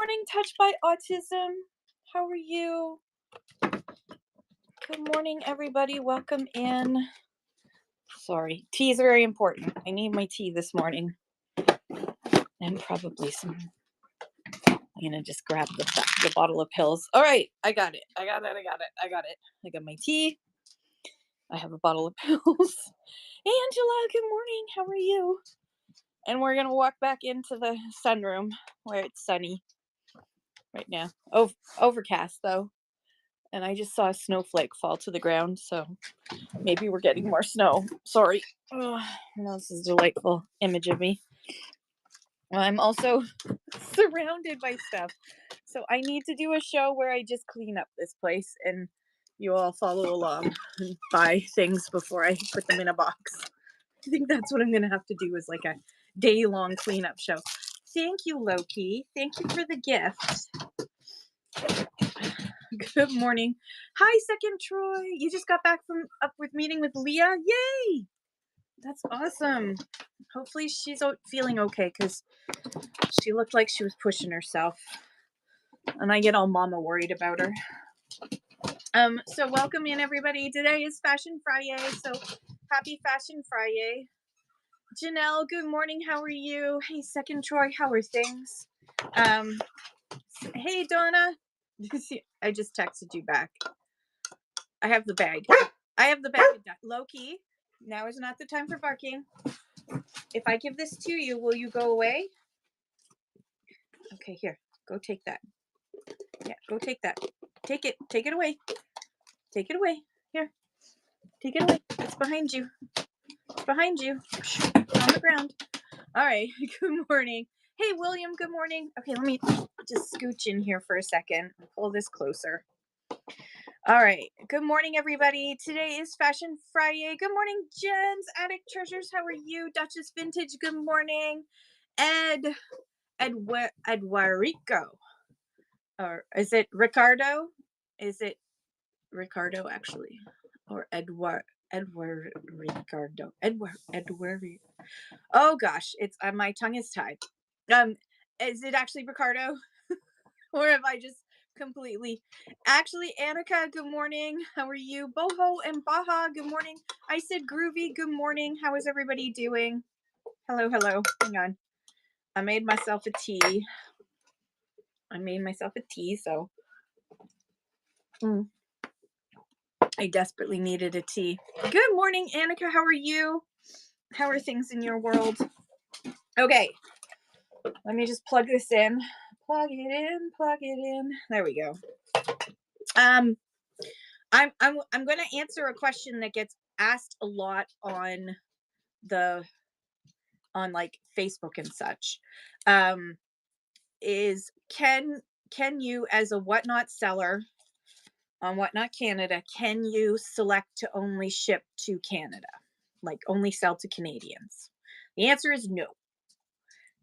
Morning, Touched by Autism. How are you? Good morning, everybody. Welcome in. Sorry, tea is very important. I need my tea this morning. And probably some. I'm going to just grab the bottle of pills. All right, I got it. I got my tea. I have a bottle of pills. Angela, good morning. How are you? And we're going to walk back into the sunroom where it's sunny right now. Overcast, though. And I just saw a snowflake fall to the ground, so maybe we're getting more snow. Sorry. Oh, no, this is a delightful image of me. I'm also surrounded by stuff. So I need to do a show where I just clean up this place and you all follow along and buy things before I put them in a box. I think that's what I'm going to have to do, is like a day-long cleanup show. Thank you, Loki. Thank you for the gift. Good morning. Hi, Second Troy. You just got back from with meeting with Leah? Yay! That's awesome. Hopefully she's feeling okay, because she looked like she was pushing herself. And I get all mama worried about her. So welcome in, everybody. Today is Fashion Friday, so happy Fashion Friday. Janelle, good morning. How are you? Hey, Second Troy, how are things? Hey, Donna. I just texted you back. I have the bag. Loki, now is not the time for barking. If I give this to you, will you go away? Okay, here. Go take that. Yeah, go take that. Take it. Take it away. Take it away. Here. Take it away. It's behind you. It's behind you. On the ground. All right. Good morning. Hey, William. Good morning. Okay, let me just scooch in here for a second. Pull this closer. All right. Good morning, everybody. Today is Fashion Friday. Good morning, Jens. Attic Treasures, how are you? Duchess Vintage, good morning. Eduarico. Or is it Ricardo? Is it Ricardo, actually? Or Edward Ricardo. Edward. Oh, gosh. It's my tongue is tied. Is it actually Ricardo? Or have I just completely... Actually, Annika, good morning. How are you? Boho and Baha, good morning. I said Groovy, good morning. How is everybody doing? Hello. Hang on. I made myself a tea. So I desperately needed a tea. Good morning, Annika. How are you? How are things in your world? Okay. Let me just plug this in. Plug it in. There we go. I'm going to answer a question that gets asked a lot on like Facebook and such. Is can you, as a Whatnot seller on Whatnot Canada, can you select to only ship to Canada, like only sell to Canadians? The answer is no.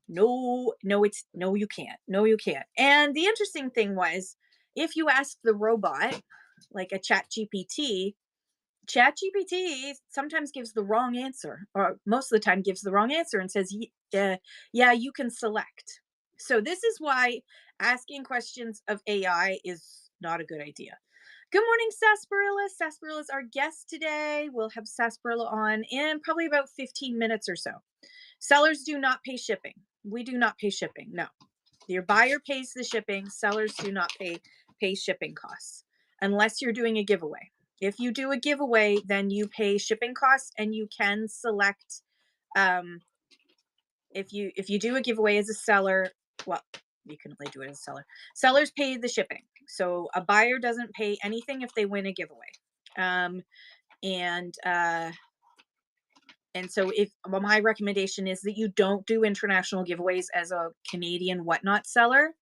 No, you can't. No, you can't. And the interesting thing was, if you ask the robot, like a ChatGPT sometimes gives the wrong answer, or most of the time gives the wrong answer and says, yeah, you can select. So this is why asking questions of AI is not a good idea. Good morning, Sarsaparilla. Sarsaparilla is our guest today. We'll have Sarsaparilla on in probably about 15 minutes or so. Sellers do not pay shipping. We do not pay shipping. No. Your buyer pays the shipping. Sellers do not pay shipping costs unless you're doing a giveaway. If you do a giveaway, then you pay shipping costs, and you can select if you do a giveaway as a seller, well, you can only do it as a seller. Sellers pay the shipping. So a buyer doesn't pay anything if they win a giveaway. And so my recommendation is that you don't do international giveaways as a Canadian Whatnot seller.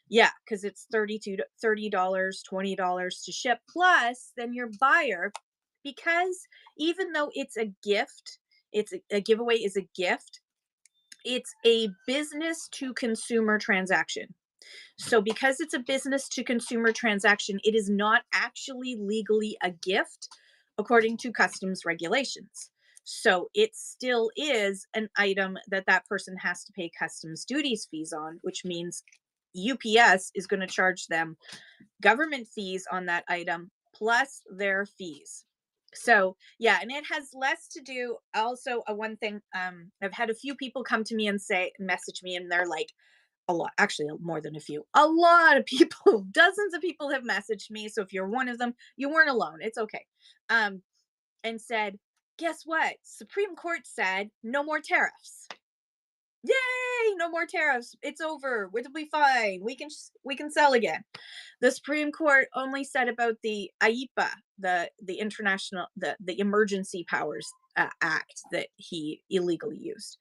Yeah, because it's $30, $20 to ship. Plus, then your buyer, because even though it's a gift, a giveaway is a gift, it's a business to consumer transaction. So because it's a business to consumer transaction, it is not actually legally a gift according to customs regulations. So it still is an item that person has to pay customs duties fees on, which means UPS is going to charge them government fees on that item plus their fees. So yeah, and it has less to do also one thing. I've had a few people come to me and message me, and they're like, a lot, actually more than a lot of people, dozens of people have messaged me. So if you're one of them, you weren't alone. It's okay. And said, guess what? Supreme Court said no more tariffs. Yay! No more tariffs. It's over. It'll be fine. We can sell again. The Supreme Court only said about the IEPA, the international the Emergency Powers Act that he illegally used.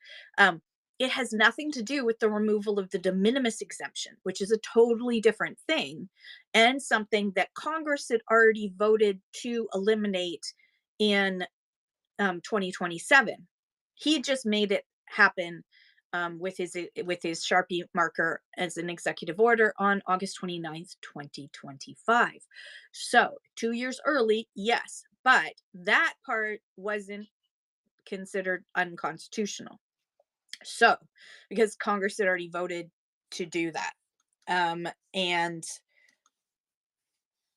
It has nothing to do with the removal of the de minimis exemption, which is a totally different thing, and something that Congress had already voted to eliminate in 2027. He just made it happen with his Sharpie marker as an executive order on August 29th, 2025. So 2 years early, yes, but that part wasn't considered unconstitutional. So because Congress had already voted to do that. And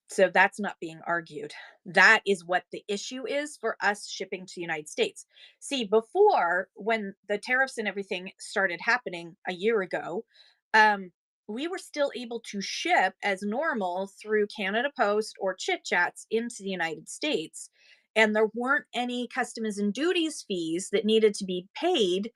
so that's not being argued. That is what the issue is for us shipping to the United States. See, before, when the tariffs and everything started happening a year ago, we were still able to ship as normal through Canada Post or Chit Chats into the United States. And there weren't any customs and duties fees that needed to be paid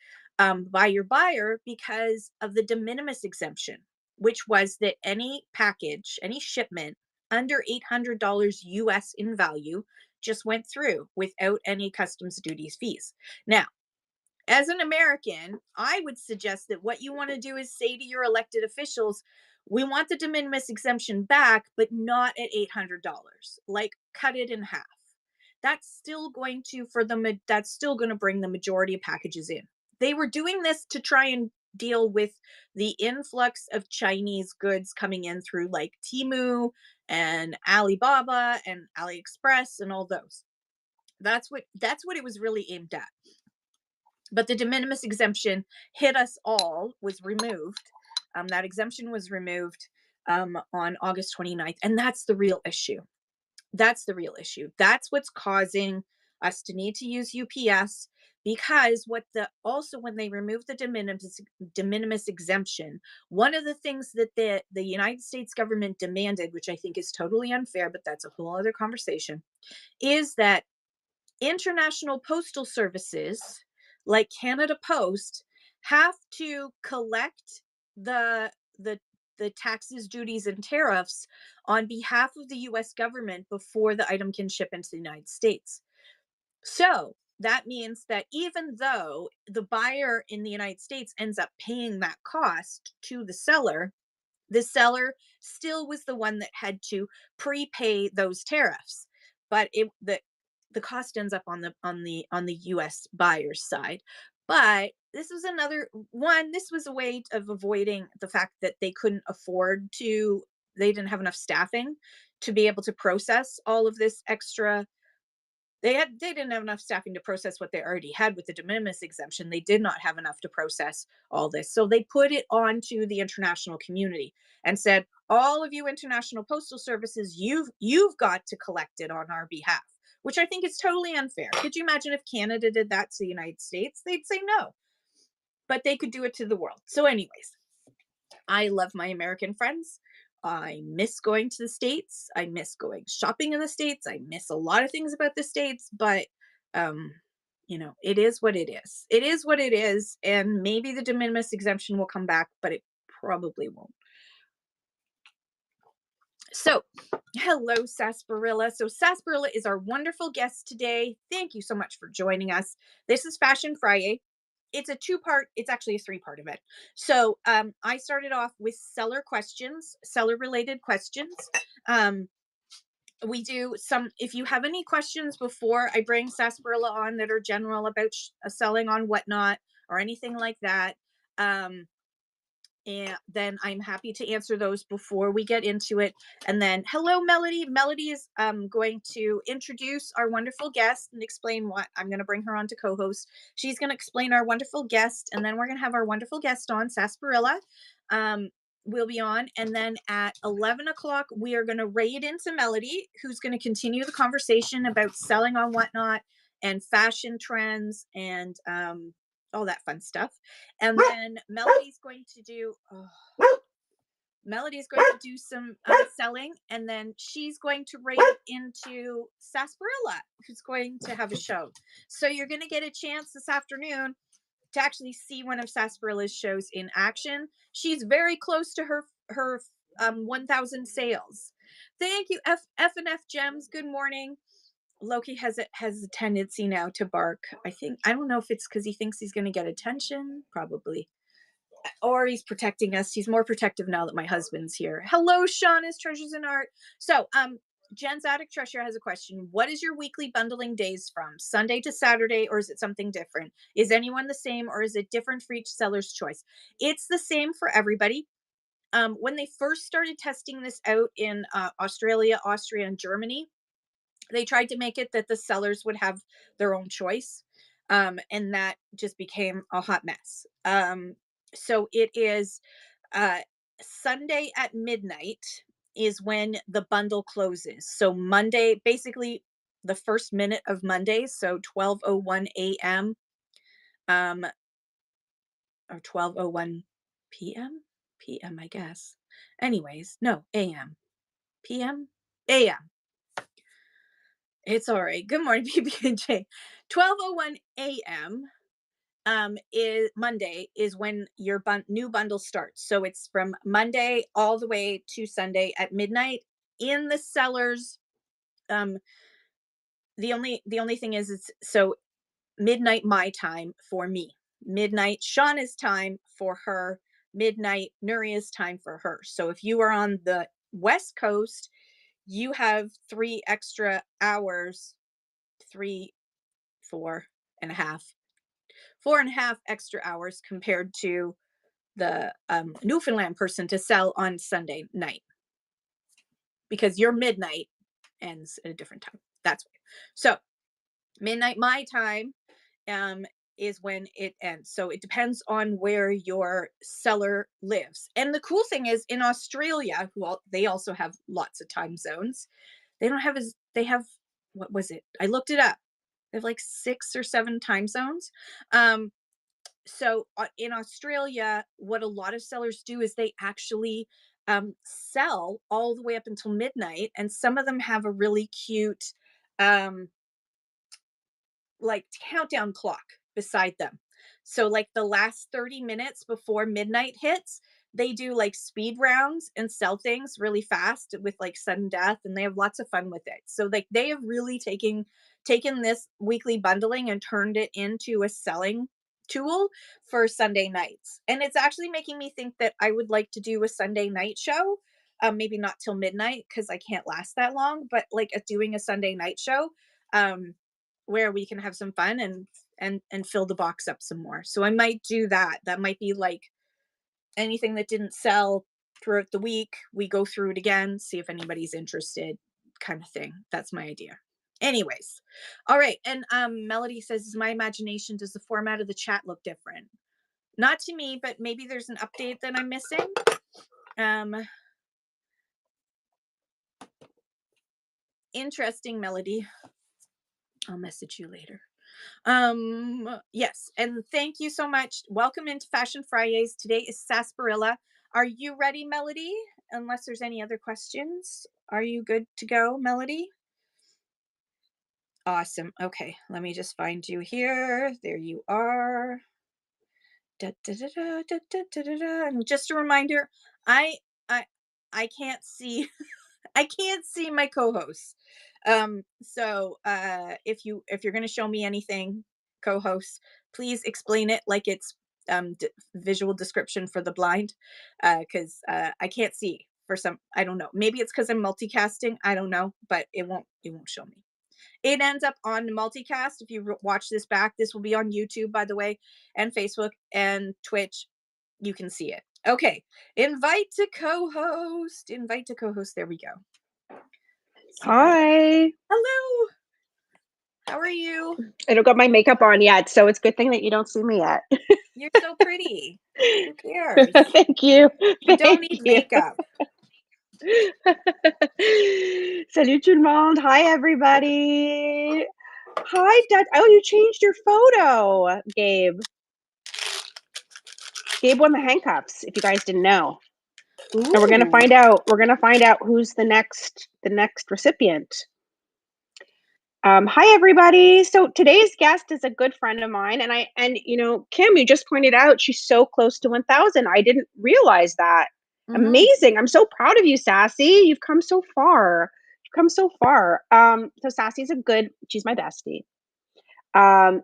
by your buyer because of the de minimis exemption, which was that any package, any shipment under $800 US in value just went through without any customs duties fees. Now, as an American, I would suggest that what you want to do is say to your elected officials, we want the de minimis exemption back, but not at $800. Like, cut it in half. That's still going to bring the majority of packages in. They were doing this to try and deal with the influx of Chinese goods coming in through like Temu and Alibaba and AliExpress and all those. That's what it was really aimed at. But the de minimis exemption hit us all, was removed. That exemption was removed on August 29th. And that's the real issue. That's the real issue. That's what's causing us to need to use UPS, because when they removed the de minimis exemption, one of the things that the United States government demanded, which I think is totally unfair, but that's a whole other conversation, is that international postal services like Canada Post have to collect the taxes, duties, and tariffs on behalf of the US government before the item can ship into the United States. So that means that even though the buyer in the United States ends up paying that cost to the seller still was the one that had to prepay those tariffs. But the cost ends up on the US buyer's side. But this was another one. This was a way of avoiding the fact that they didn't have enough staffing to be able to process all of this extra. They didn't have enough staffing to process what they already had with the de minimis exemption. They did not have enough to process all this. So they put it onto the international community and said, all of you international postal services, you've got to collect it on our behalf, which I think is totally unfair. Could you imagine if Canada did that to the United States? They'd say no. But they could do it to the world. So anyways, I love my American friends. I miss going to the States. I miss going shopping in the States. I miss a lot of things about the States, but it is what it is. It is what it is. And maybe the de minimis exemption will come back, but it probably won't. So, hello, Sarsaparilla. So, Sarsaparilla is our wonderful guest today. Thank you so much for joining us. This is Fashion Friday. It's actually a 3-part event. So I started off with seller related questions. We do if you have any questions before I bring Sarsaparilla on that are general about selling on Whatnot or anything like that, and then I'm happy to answer those before we get into it. And then, hello, Melody. Melody is going to introduce our wonderful guest and explain what I'm going to bring her on to co-host. She's going to explain our wonderful guest, and then we're going to have our wonderful guest on, Sarsaparilla. will be on, and then at 11 o'clock we are going to raid into Melody, who's going to continue the conversation about selling on Whatnot and fashion trends and all that fun stuff. And then Melody's going to do some selling, and then she's going to raid into Sarsaparilla, who's going to have a show. So you're going to get a chance this afternoon to actually see one of Sarsaparilla's shows in action. She's very close to her 1,000 sales. Thank you, F&F Gems. Good morning. Loki has a tendency now to bark. I don't know if it's because he thinks he's going to get attention, probably, or he's protecting us. He's more protective now that my husband's here. Hello, Shauna's Treasures in Art. So, Jen's Attic Treasure has a question. What is your weekly bundling days from? Sunday to Saturday, or is it something different? Is anyone the same, or is it different for each seller's choice? It's the same for everybody. When they first started testing this out in Australia, Austria, and Germany, they tried to make it that the sellers would have their own choice. And that just became a hot mess. So it is Sunday at midnight is when the bundle closes. So Monday, basically the first minute of Monday, so 12:01 a.m. Or 12:01 p.m. I guess. Anyways, no, a.m. p.m. a.m. It's all right. Good morning, PB&J. 12:01 a.m. Is Monday is when your new bundle starts. So it's from Monday all the way to Sunday at midnight in the sellers. The only thing is it's so midnight my time for me, midnight Shauna's time for her, midnight Nuria's time for her. So if you are on the West Coast, you have 3 extra hours, 4.5 extra hours compared to the Newfoundland person to sell on Sunday night, because your midnight ends at a different time. That's why. So midnight my time is when it ends. So it depends on where your seller lives. And the cool thing is, in Australia, they also have lots of time zones. They have, what was it? I looked it up. They have like 6 or 7 time zones. So in Australia, what a lot of sellers do is they actually sell all the way up until midnight. And some of them have a really cute like countdown clock beside them. So like the last 30 minutes before midnight hits, they do like speed rounds and sell things really fast with like sudden death, and they have lots of fun with it. So like they have really taken this weekly bundling and turned it into a selling tool for Sunday nights. And it's actually making me think that I would like to do a Sunday night show. Maybe not till midnight because I can't last that long, but like doing a Sunday night show where we can have some fun and fill the box up some more. So I might do that. That might be like anything that didn't sell throughout the week, we go through it again, see if anybody's interested, kind of thing. That's my idea. Anyways, all right. And Melody says, is my imagination, does the format of the chat look different? Not to me, but maybe there's an update that I'm missing. Interesting, Melody. I'll message you later. Yes, and thank you so much. Welcome into Fashion FriYAYS. Today is Sarsaparilla. Are you ready, Melody? Unless there's any other questions. Are you good to go, Melody? Awesome. Okay, let me just find you here. There you are. Da, da, da, da, da, da, da, da. And just a reminder, I can't see I can't see my co-hosts. So if you're going to show me anything, co-hosts, please explain it like it's visual description for the blind, because I can't see for some, I don't know, maybe it's because I'm multicasting, I don't know, but it won't show me. It ends up on multicast. If you watch this back, this will be on YouTube, by the way, and Facebook and Twitch. You can see it. Okay, invite to co-host. There we go. Hi. Hello. How are you? I don't got my makeup on yet, so it's a good thing that you don't see me yet. You're so pretty. Who cares? Thank you. You don't Thank need you. makeup. Salut tout le monde. Hi, everybody. Hi, Dad. Oh, you changed your photo, Gabe. Gabe won the handcuffs, if you guys didn't know. Ooh. And we're gonna find out. We're gonna find out who's the next recipient. Hi, everybody. So today's guest is a good friend of mine, and Kim, you just pointed out she's so close to 1,000. I didn't realize that. Amazing! I'm so proud of you, Sassy. You've come so far. So Sassy's she's my bestie.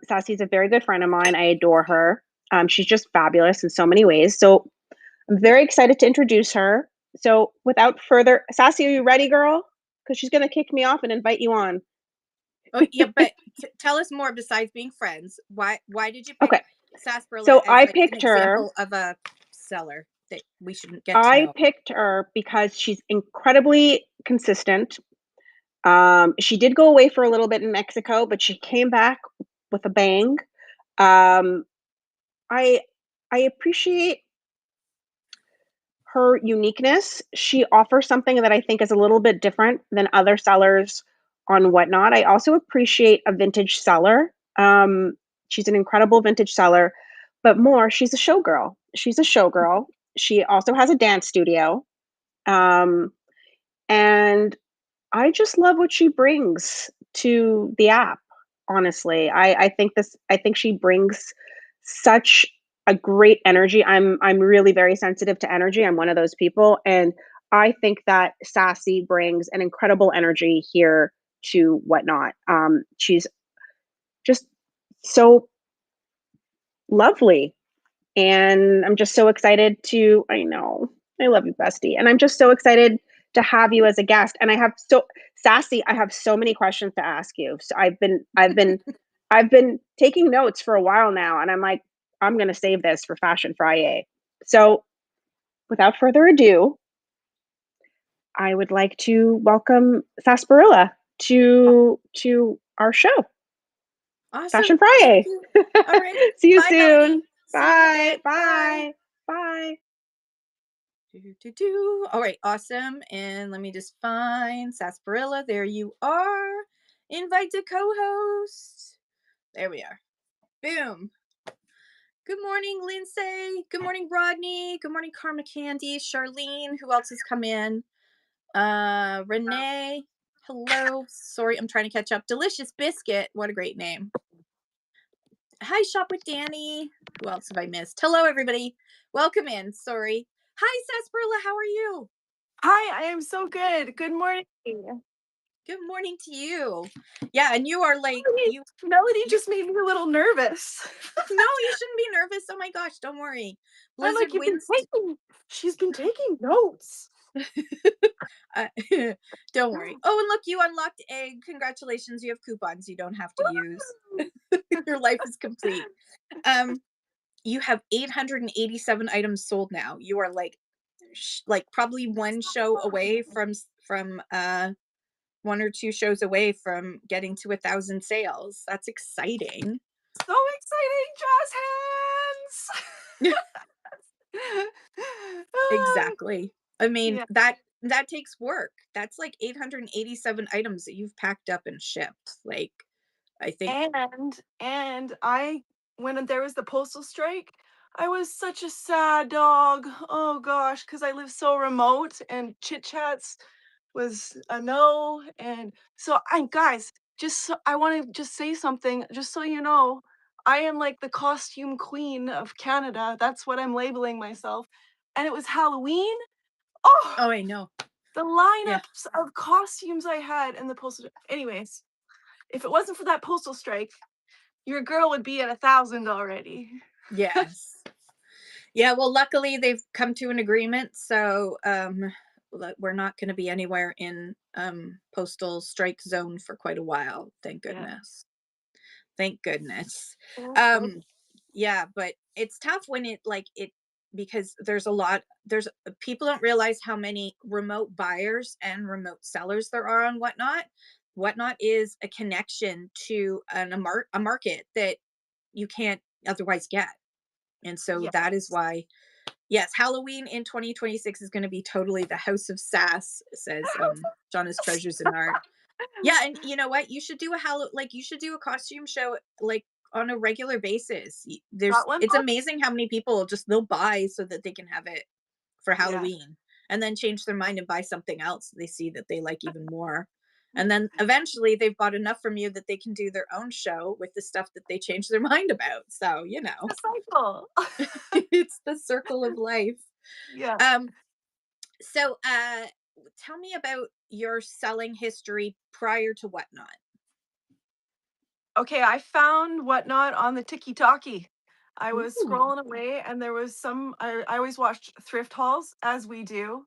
Sassy's a very good friend of mine. I adore her. She's just fabulous in so many ways. So I'm very excited to introduce her. So without further, Sassy, are you ready, girl? Because she's gonna kick me off and invite you on. Oh, yeah, but tell us more besides being friends. Why did you pick Sarsaparilla So as I like picked an her. example of a seller that we shouldn't get to I know? picked her because she's incredibly consistent. She did go away for a little bit in Mexico, but she came back with a bang. I appreciate her uniqueness. She offers something that I think is a little bit different than other sellers on Whatnot. I also appreciate a vintage seller. She's an incredible vintage seller, but more, she's a showgirl. She also has a dance studio. And I just love what she brings to the app. Honestly, I think she brings such a great energy. I'm really very sensitive to energy. I'm one of those people, and I think that Sassy brings an incredible energy here to Whatnot. She's just so lovely, and I'm just so excited to. I know I love you, bestie, and I'm just so excited to have you as a guest. And Sassy, I have so many questions to ask you. So I've been taking notes for a while now, and I'm like, I'm gonna save this for Fashion Friday. So without further ado, I would like to welcome Sarsaparilla to our show. Awesome. Fashion Friday. All right. See you Bye, soon. Melanie. Bye. Bye. Bye. All right, awesome. And let me just find Sarsaparilla. There you are. Invite to co-host. There we are. Boom. Good morning, Lindsay. Good morning, Rodney. Good morning, Karma Candy. Charlene. Who else has come in? Renee. Hello. Sorry, I'm trying to catch up. Delicious Biscuit. What a great name. Hi, Shop with Danny. Who else have I missed? Hello, everybody. Welcome in. Sorry. Hi, Sarsaparilla. How are you? Hi, I am so good. Good morning. Good morning to you. Yeah, and you are like Melody just made me a little nervous. No, you shouldn't be nervous. Oh my gosh, don't worry. Blizzard I'm like, winds. She's been taking notes. Don't worry. Oh, and look, you unlocked egg. Congratulations, you have coupons you don't have to use. Your life is complete. You have 887 items sold now. You are like probably one show away from one or two shows away from getting to 1,000 sales. That's exciting. So exciting, jazz hands. Exactly. I mean, yeah. that takes work. That's like 887 items that you've packed up and shipped. Like, I think. And when there was the postal strike, I was such a sad dog. Oh gosh, because I live so remote and Chit Chats was a no. And so guys, I want to just say something, just so you know. I am like the costume queen of Canada. That's what I'm labeling myself. And it was Halloween. Oh, I know. The lineups of costumes I had in the postal. Anyways, if it wasn't for that postal strike, your girl would be at 1,000 already. Yes. Yeah, well, luckily they've come to an agreement, so we're not going to be anywhere in postal strike zone for quite a while. Thank goodness. Yeah. Thank goodness. Yeah, but it's tough when it because there's people don't realize how many remote buyers and remote sellers there are on Whatnot. Whatnot is a connection to a market that you can't otherwise get. And so that is Yes. why, yes, Halloween in 2026 is going to be totally the house of sass, says Jonna's Treasures in Art. Yeah, and you know what? You should do a you should do a costume show like on a regular basis. Got one It's book? amazing how many people just they'll buy so that they can have it for Yeah. Halloween and then change their mind and buy something else they see that they like even more. And then eventually they've bought enough from you that they can do their own show with the stuff that they changed their mind about. So, The cycle. it's the circle of life. Yeah. Um, so tell me about your selling history prior to Whatnot. Okay, I found Whatnot on the Tiki-Talkie. I was Ooh. scrolling away and there was some I always watched thrift hauls, as we do,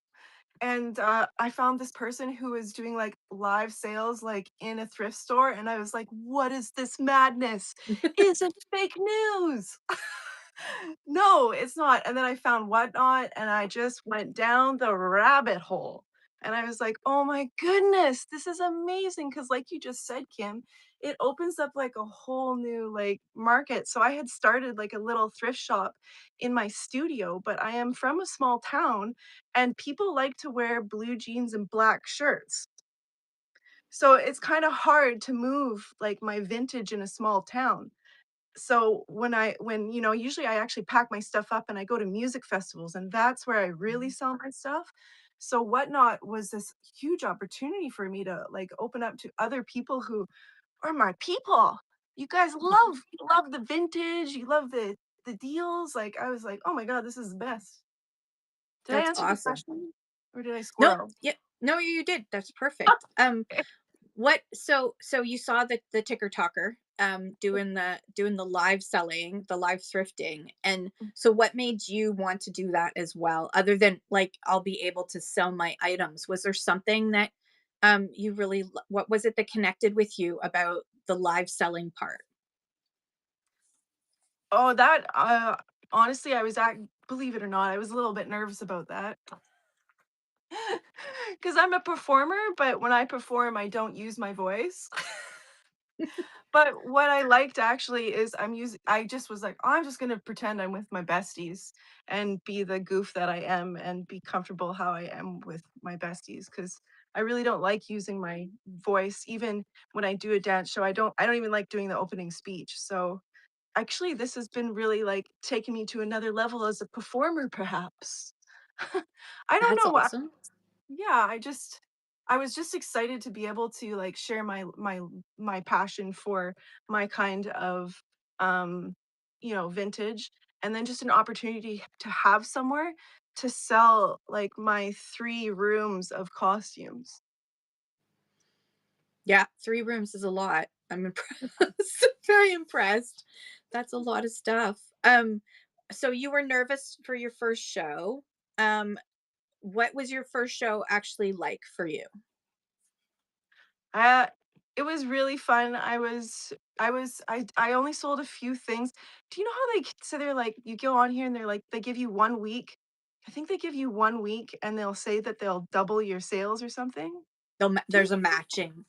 and, I found this person who was doing, like, live sales, like, in a thrift store, and I was like, "What is this madness? Is it fake news?" No, it's not, and then I found Whatnot, and I just went down the rabbit hole, and I was like, "Oh my goodness, this is amazing!" Because, like you just said, Kim, it opens up, like, a whole new, like, market. So I had started, like, a little thrift shop in my studio, but I am from a small town, and people like to wear blue jeans and black shirts. So it's kinda hard to move, like, my vintage in a small town. So usually I actually pack my stuff up and I go to music festivals, and that's where I really sell my stuff. So Whatnot was this huge opportunity for me to, like, open up to other people who are my people. You guys love the vintage, you love the deals, like, I was like, "Oh my god, this is the best." Did I That's answer the awesome. question? Or did I No, squirrel? yeah, no, you did. That's perfect. What so you saw the ticker talker doing the live selling, the live thrifting. And so what made you want to do that as well, other than like I'll be able to sell my items? Was there something that you really what was it that connected with you about the live selling part? Oh, that, honestly, I was act believe it or not, I was a little bit nervous about that. 'Cause I'm a performer, but when I perform, I don't use my voice. But what I liked actually is I just was like, "Oh, I'm just gonna pretend I'm with my besties and be the goof that I am and be comfortable how I am with my besties. Because I really don't like using my voice. Even when I do a dance show, I don't even like doing the opening speech. So, actually, this has been really, like, taking me to another level as a performer, perhaps. I don't That's know what. awesome. Yeah, I was just excited to be able to, like, share my passion for my kind of, um, vintage, and then just an opportunity to have somewhere to sell, like, my 3 rooms of costumes. Yeah, 3 rooms is a lot. I'm impressed. Very impressed. That's a lot of stuff. So you were nervous for your first show. Um, what was your first show actually like for you? Uh, it was really fun. I only sold a few things. Do you know how so they're like, you go on here and they're like, they give you 1 week. I think they give you 1 week and they'll say that they'll double your sales or something. Do you know?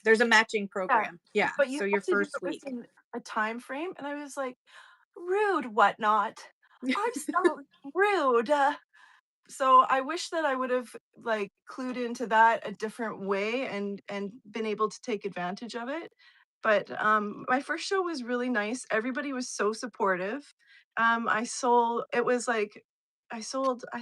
There's a matching Yeah, program. Yeah. but you So your have to do first it week. within a time frame, and I was like, "Rude, whatnot. I'm so rude." So I wish that I would have, like, clued into that a different way and been able to take advantage of it. But, my first show was really nice. Everybody was so supportive. I sold it was like I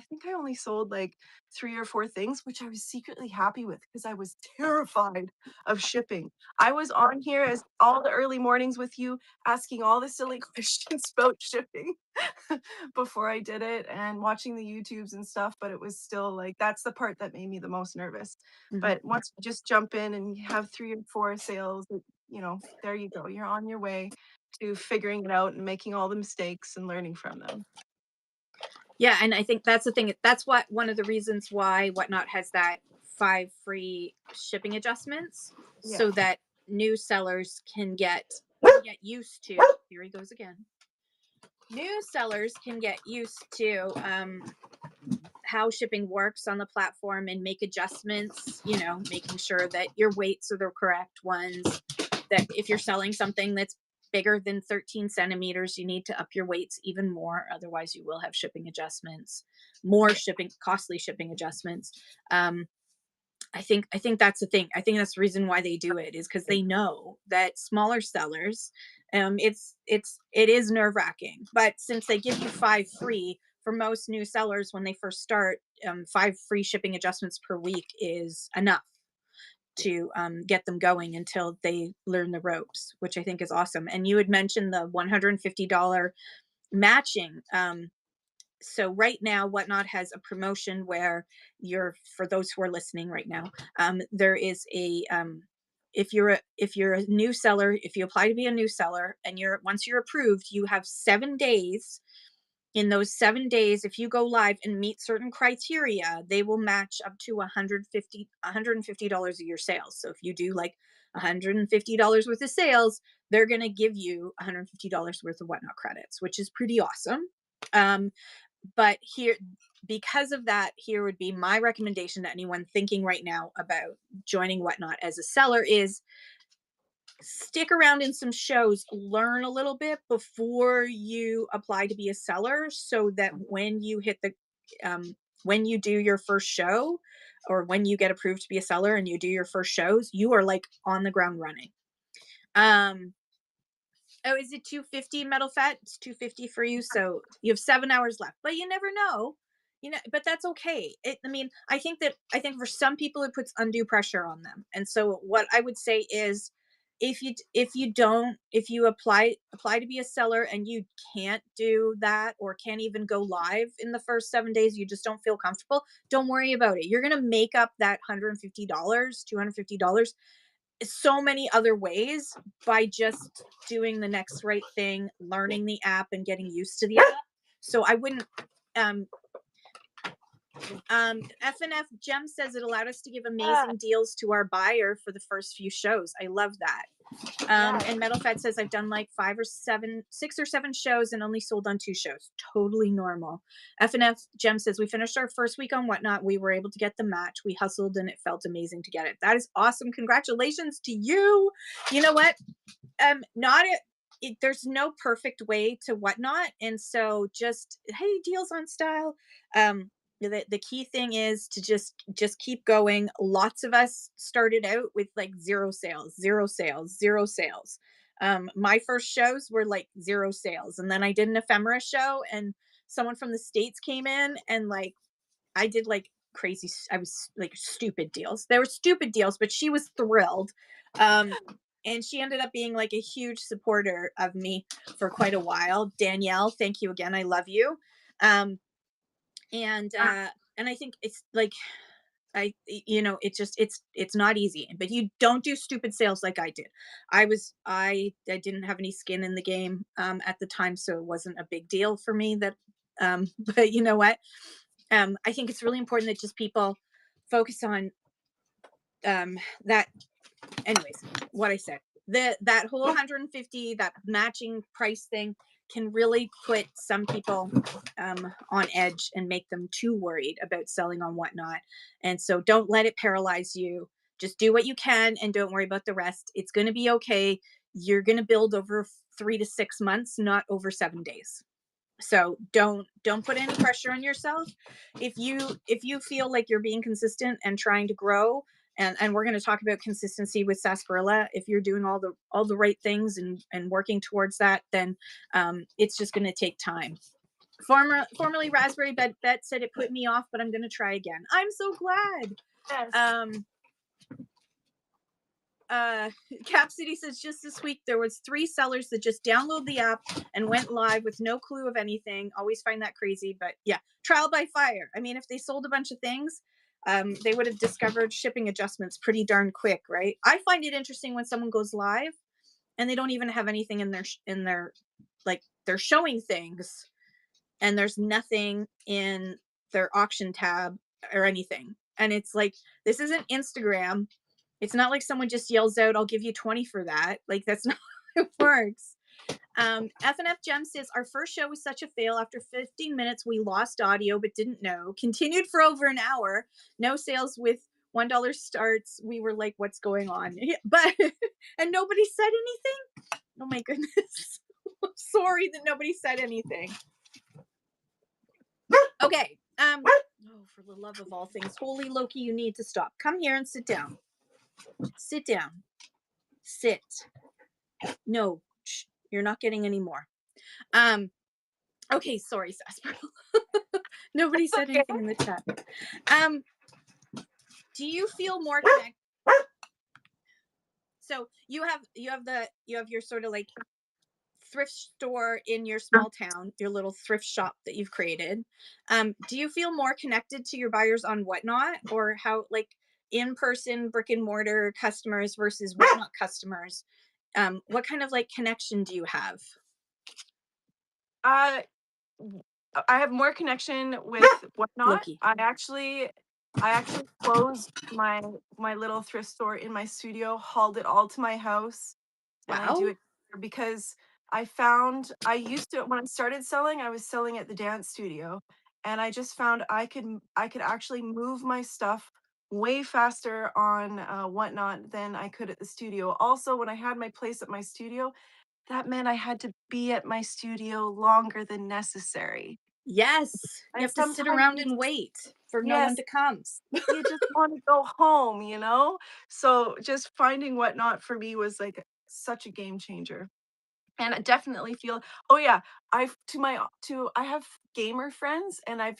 think I only sold, like, 3 or 4 things, which I was secretly happy with because I was terrified of shipping. I was on here as all the early mornings with you, asking all the silly questions about shipping. Before I did it and watching the YouTubes and stuff, but it was still like that's the part that made me the most nervous. Mhm. But once you just jump in and you have 3 or 4 sales, there you go. You're on your way to figuring it out and making all the mistakes and learning from them. Yeah, and I think that's the thing. That's what one of the reasons why Whatnot has that 5 free shipping adjustments, Yeah. so that new sellers can get used to. Here he goes again. New sellers can get used to how shipping works on the platform and make adjustments. Making sure that your weights are the correct ones. That if you're selling something that's bigger than 13 centimeters, you need to up your weights even more. Otherwise, you will have shipping adjustments, more costly shipping adjustments. I think that's the thing. I think that's the reason why they do it, is because they know that smaller sellers, it is nerve wracking. But since they give you 5 free for most new sellers when they first start, 5 free shipping adjustments per week is enough to get them going until they learn the ropes, which I think is awesome. And you had mentioned the $150 matching. So right now, Whatnot has a promotion where for those who are listening right now, there is a if you're a new seller, if you apply to be a new seller and once you're approved, you have 7 days. In those 7 days, if you go live and meet certain criteria, they will match up to $150 of your sales. So if you do like $150 worth of sales, they're going to give you $150 worth of Whatnot credits, which is pretty awesome. But because of that, here would be my recommendation to anyone thinking right now about joining Whatnot as a seller is stick around in some shows, learn a little bit before you apply to be a seller, so that when you hit when you do your first show, or when you get approved to be a seller and you do your first shows, you are like on the ground running. Oh, is it 250 metal fat? It's 250 for you. So you have 7 hours left, but you never know, but that's okay. I think for some people it puts undue pressure on them. And so what I would say is, if you apply to be a seller and you can't do that, or can't even go live in the first 7 days, you just don't feel comfortable, don't worry about it. You're going to make up that $150, $250 so many other ways by just doing the next right thing, learning the app and getting used to the app. So I wouldn't, FNF Gem says it allowed us to give amazing deals to our buyer for the first few shows. I love that. And Metal Fat says I've done like 6 or 7 shows and only sold on 2 shows. Totally normal. FNF Gem says we finished our first week on Whatnot. We were able to get the match. We hustled and it felt amazing to get it. That is awesome. Congratulations to you. You know what? There's no perfect way to Whatnot, and so just, hey, deals on style. The key thing is to just keep going. Lots of us started out with like 0 sales. My first shows were like 0 sales, and then I did an ephemera show, and someone from the States came in, and like I did like crazy, I was like stupid deals. They were stupid deals, but she was thrilled. And she ended up being like a huge supporter of me for quite a while. Danielle, thank you again. I love you. And I think it's like, it's not easy, but you don't do stupid sales like I did. I didn't have any skin in the game at the time, so it wasn't a big deal for me that, but you know what? I think it's really important that just people focus on that. Anyways, what I said, that whole 150, that matching price thing can really put some people on edge and make them too worried about selling on Whatnot. And so don't let it paralyze you. Just do what you can and don't worry about the rest. It's going to be okay. You're going to build over 3 to 6 months, not over 7 days. So don't put any pressure on yourself. If you feel like you're being consistent and trying to grow, and we're going to talk about consistency with sarsaparilla, if you're doing all the right things and working towards that, then it's just going to take time. Formerly Raspberry Bet said it put me off, but I'm going to try again. I'm so glad. Yes. Cap City says just this week there was 3 sellers that just downloaded the app and went live with no clue of anything. Always find that crazy, but yeah, trial by fire. I mean, if they sold a bunch of things, they would have discovered shipping adjustments pretty darn quick, right? I find it interesting when someone goes live and they don't even have anything in their like, they're showing things and there's nothing in their auction tab or anything. And it's like, this isn't Instagram. It's not like someone just yells out, I'll give you 20 for that. Like, that's not how it works. FNF Gem says, our first show was such a fail. After 15 minutes, we lost audio, but didn't know. Continued for over an hour. No sales with $1 starts. We were like, what's going on? But, and nobody said anything. Oh my goodness. I'm sorry that nobody said anything. Okay. Oh, for the love of all things, holy Loki, you need to stop. Come here and sit down. Sit down. Sit. No, shh, you're not getting any more. Okay, sorry, Sarsaparilla. Nobody said Okay. anything in the chat. Do you feel more connected? So you have your sort of like thrift store in your small town, your little thrift shop that you've created. Do you feel more connected to your buyers on Whatnot, or how, like, in person brick and mortar customers versus Whatnot customers? What kind of like connection do you have? Uh, I have more connection with Whatnot. Loki. I actually closed my little thrift store in my studio, hauled it all to my house, and I do Wow. it here because I found I used to when I started selling, I was selling at the dance studio, and I just found I could actually move my stuff way faster on Whatnot than I could at the studio. Also, when I had my place at my studio, that meant I had to be at my studio longer than necessary. Yes. You And have to sit sometimes around you and just wait for no one yes, to come. you just wanna go home, you know? So, just finding Whatnot for me was, like, such a game changer. And I definitely feel oh, yeah, I've to my to I have gamer friends, and I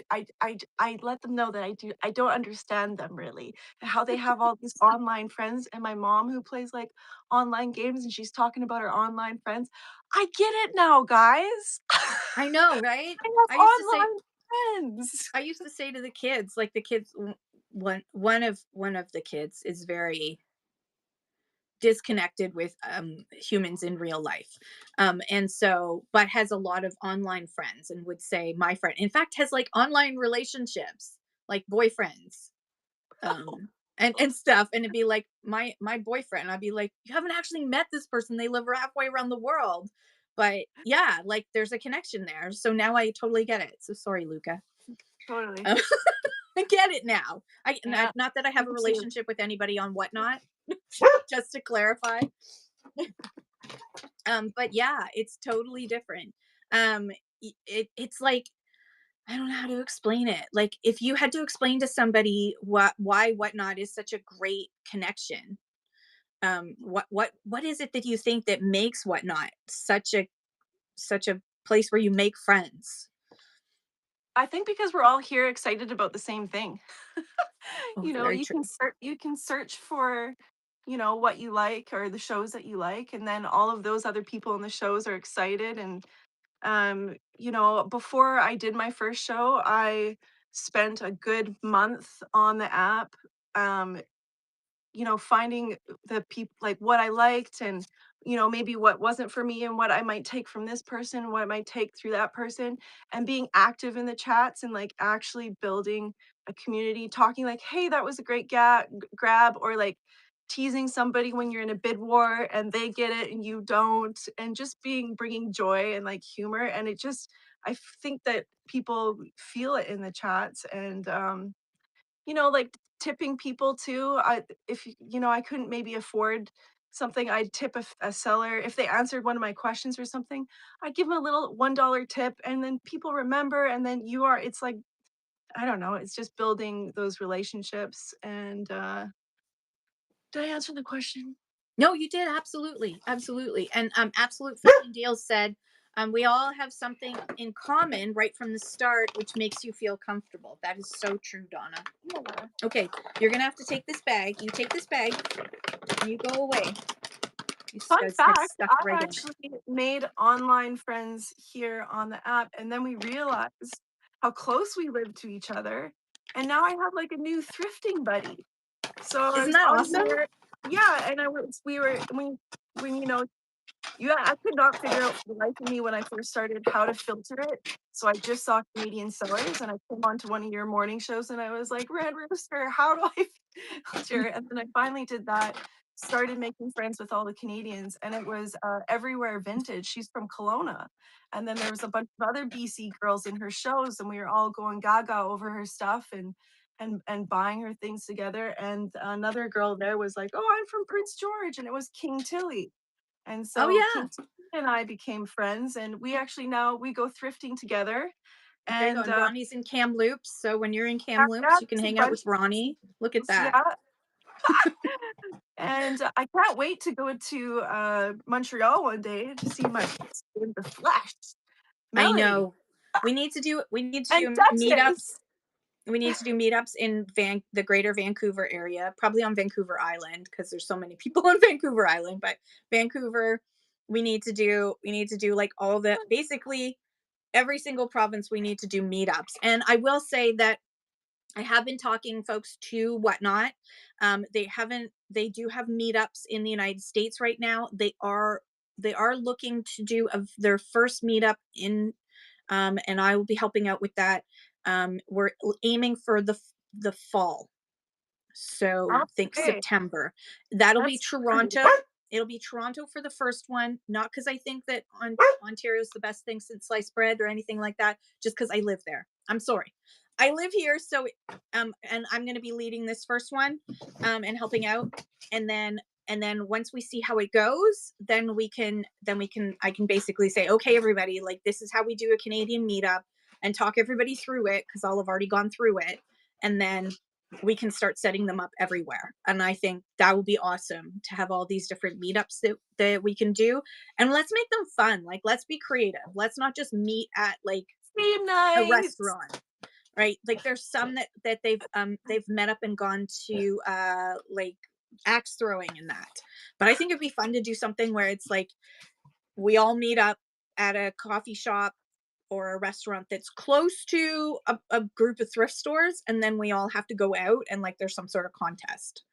let them know that I don't understand them really, how they have all these online friends, and my mom who plays, like, online games, and she's talking about her online friends. I get it now, guys. I know, right? I have I used to say online friends. I used to say to the kids, like the kids, one of the kids is very disconnected with humans in real life, and so but has a lot of online friends and would say my friend. In fact, has like online relationships, like boyfriends, um, and stuff. And it'd be like my boyfriend. I'd be like, you haven't actually met this person. They live halfway around the world, but yeah, like there's a connection there. So now I totally get it. So sorry, Luca. Totally. Um, I get it now. Yeah, Not that I have me a too. relationship with anybody on Whatnot, just to clarify. But yeah, it's totally different. It's like, I don't know how to explain it. Like, if you had to explain to somebody why Whatnot is such a great connection, what is it that you think that makes Whatnot such a place where you make friends? I think because we're all here excited about the same thing. Oh, You know, very true. you can search for, what you like or the shows that you like, and then all of those other people in the shows are excited. And before I did my first show, I spent a good month on the app, um, finding the people like what I liked and maybe what wasn't for me and what I might take from this person, what I might take through that person, and being active in the chats and like actually building a community, talking like, hey, that was a great grab, or like teasing somebody when you're in a bid war and they get it and you don't, and just bringing joy and like humor. And it just, think that people feel it in the chats. And like tipping people too. If I couldn't maybe afford something, I'd tip a seller if they answered one of my questions or something. I'd give them a little $1 tip, and then people remember, and then it's like, I don't know, it's just building those relationships. And did I answer the question? No, you did, absolutely, absolutely. And Absolute Fishing Deals said, we all have something in common right from the start, which makes you feel comfortable. That is so true, Donna. Yeah. Okay, you're gonna have to take this bag. You take this bag, and you go away. You Fun guys get fact, stuck I've right in it. actually made online friends here on the app, and then we realized how close we live to each other. And now I have like a new thrifting buddy. So I Isn't was that on awesome? there. Yeah, and I was we were when yeah, I could not figure out for the life of me when I first started how to filter it. So I just saw Canadian sellers, and I came on to one of your morning shows, and I was like, Red Rooster, how do I filter? And then I finally did that, started making friends with all the Canadians, and it was Everywhere Vintage. She's from Kelowna. And then there was a bunch of other BC girls in her shows, and we were all going gaga over her stuff and buying her things together. And another girl there was like, oh, I'm from Prince George, and it was King Tilly. And Oh so yeah. Katie and I became friends, and we actually now we go thrifting together. There you go. And And Ronnie's in Kamloops. So when you're in yeah, Kamloops, you can there's a hang out bunch with Ronnie. Look at of that. yeah. And I can't wait to go to Montreal one day to see my in the flesh. I Melody know. We need to do and meetups. Duchess. We need to do meetups in the greater Vancouver area, probably on Vancouver Island, because there's so many people on Vancouver Island. But Vancouver, we need to do like all the basically every single province. We need to do meetups. And I will say that I have been talking folks to Whatnot. They do have meetups in the United States right now. They are looking to do their first meetup in, and I will be helping out with that. We're aiming for the fall. So think Okay, September. That'll be that's Toronto. It'll be Toronto for the first one, not because I think that Ontario is the best thing since sliced bread or anything like that, just because I live there. I'm sorry. I live here, so and I'm going to be leading this first one, and helping out, and then once we see how it goes, then I can basically say, okay, everybody, like this is how we do a Canadian meetup, and talk everybody through it because I'll have already gone through it, and then we can start setting them up everywhere. And I think that would be awesome to have all these different meetups that we can do. And let's make them fun. Like, let's be creative. Let's not just meet at like theme a nights. restaurant, right? Like there's some that they've met up and gone to like axe throwing and that. But I think it'd be fun to do something where it's like we all meet up at a coffee shop or a restaurant that's close to a group of thrift stores, and then we all have to go out and like there's some sort of contest.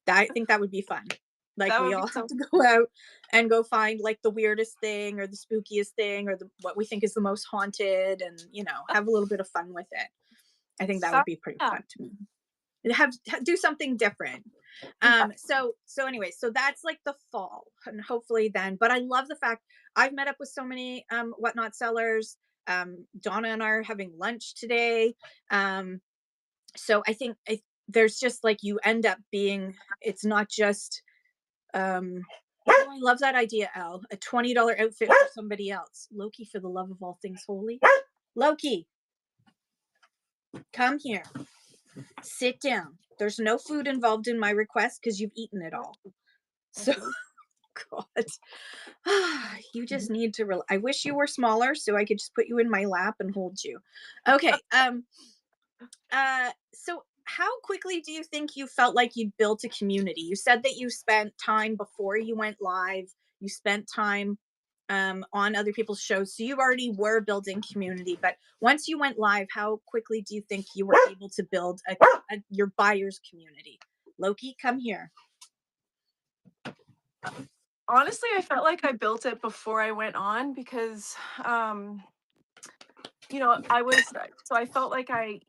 I think that would be fun. Like That we would be all so have to go out and go find like the weirdest thing or the spookiest thing or what we think is the most haunted, and have a little bit of fun with it. I think that would be pretty yeah. fun to me. Do something different. So anyway, so that's like the fall, and hopefully then. But I love the fact I've met up with so many Whatnot sellers. Donna and I are having lunch today. So I think there's just like you end up being. It's not just. Oh, I love that idea, Al. A $20 outfit for somebody else. Loki, for the love of all things holy. Loki, come here. Sit down. There's no food involved in my request because you've eaten it all. So, God, you just need to. I wish you were smaller so I could just put you in my lap and hold you. Okay. So how quickly do you think you felt like you built a community? You said that you spent time before you went live. You spent time on other people's shows, so you already were building community. But once you went live, how quickly do you think you were able to build your buyers community? Loki, come here. Honestly, I felt like I built it before I went on because I felt like I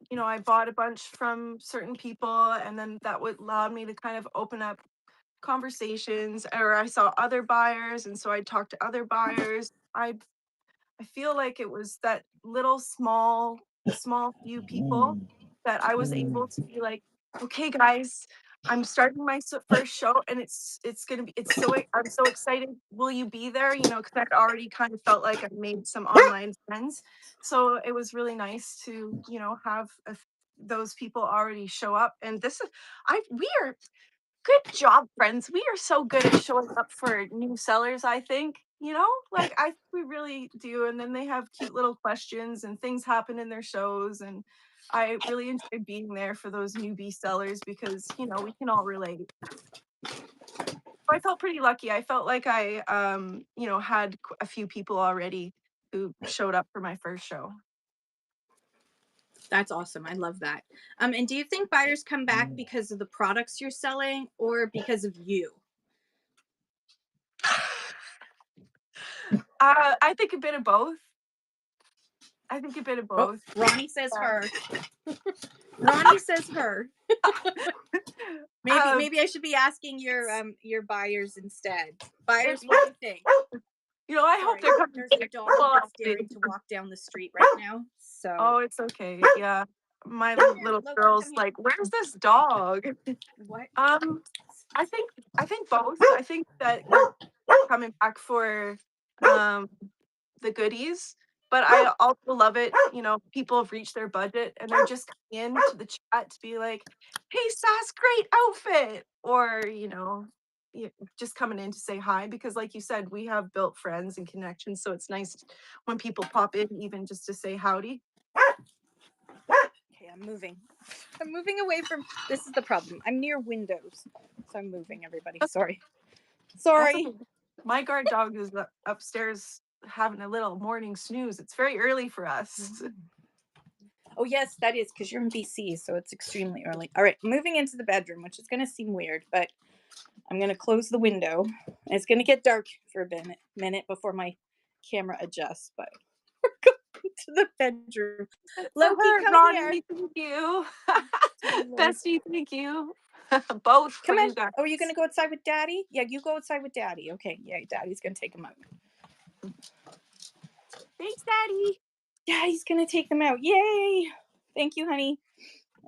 bought a bunch from certain people, and then that would allow me to kind of open up conversations, or I saw other buyers, and so I talked to other buyers. I feel like it was that little small few people that I was able to be like, okay, guys, I'm starting my first show, and it's gonna be I'm so excited. Will you be there? Because I'd already kind of felt like I made some online friends, so it was really nice to have those people already show up. And we are good job, friends. We are so good at showing up for new sellers, I think. Like we really do. And then they have cute little questions and things happen in their shows. And I really enjoy being there for those newbie sellers because, we can all relate. So I felt pretty lucky. I felt like I, had a few people already who showed up for my first show. That's awesome. I love that. And do you think buyers come back because of the products you're selling or because of you? I think a bit of both. Oh, Ronnie says her. Ronnie says her. Maybe I should be asking your buyers instead. Buyers, what do you think? I hope they're coming. There's a dog that's daring to walk down the street right now. So. Oh, it's okay. Yeah, my little girl's like, "Where's this dog?" What? I think both. I think that you're coming back for um the goodies. But I also love it, people have reached their budget and they're just coming into the chat to be like, "Hey, Sass, great outfit," or just coming in to say hi because, like you said, we have built friends and connections, so it's nice when people pop in, even just to say howdy. Okay, I'm moving. I'm moving away from. This is the problem. I'm near windows, so I'm moving. Everybody, sorry. That's Sorry. okay. My guard dog is upstairs having a little morning snooze. It's very early for us. Oh yes, that is because you're in BC, so it's extremely early. All right, moving into the bedroom, which is going to seem weird, but I'm going to close the window. And it's going to get dark for a minute before my camera adjusts, but we're going to the bedroom. Loki, Her, come here. Ronnie, thank you. Bestie, thank you. Both Come for in. you guys. Oh, are you going to go outside with Daddy? Yeah, you go outside with Daddy. Okay, yeah, Daddy's going to take him out. Thanks, Daddy. Daddy's going to take them out. Yay! Thank you, honey.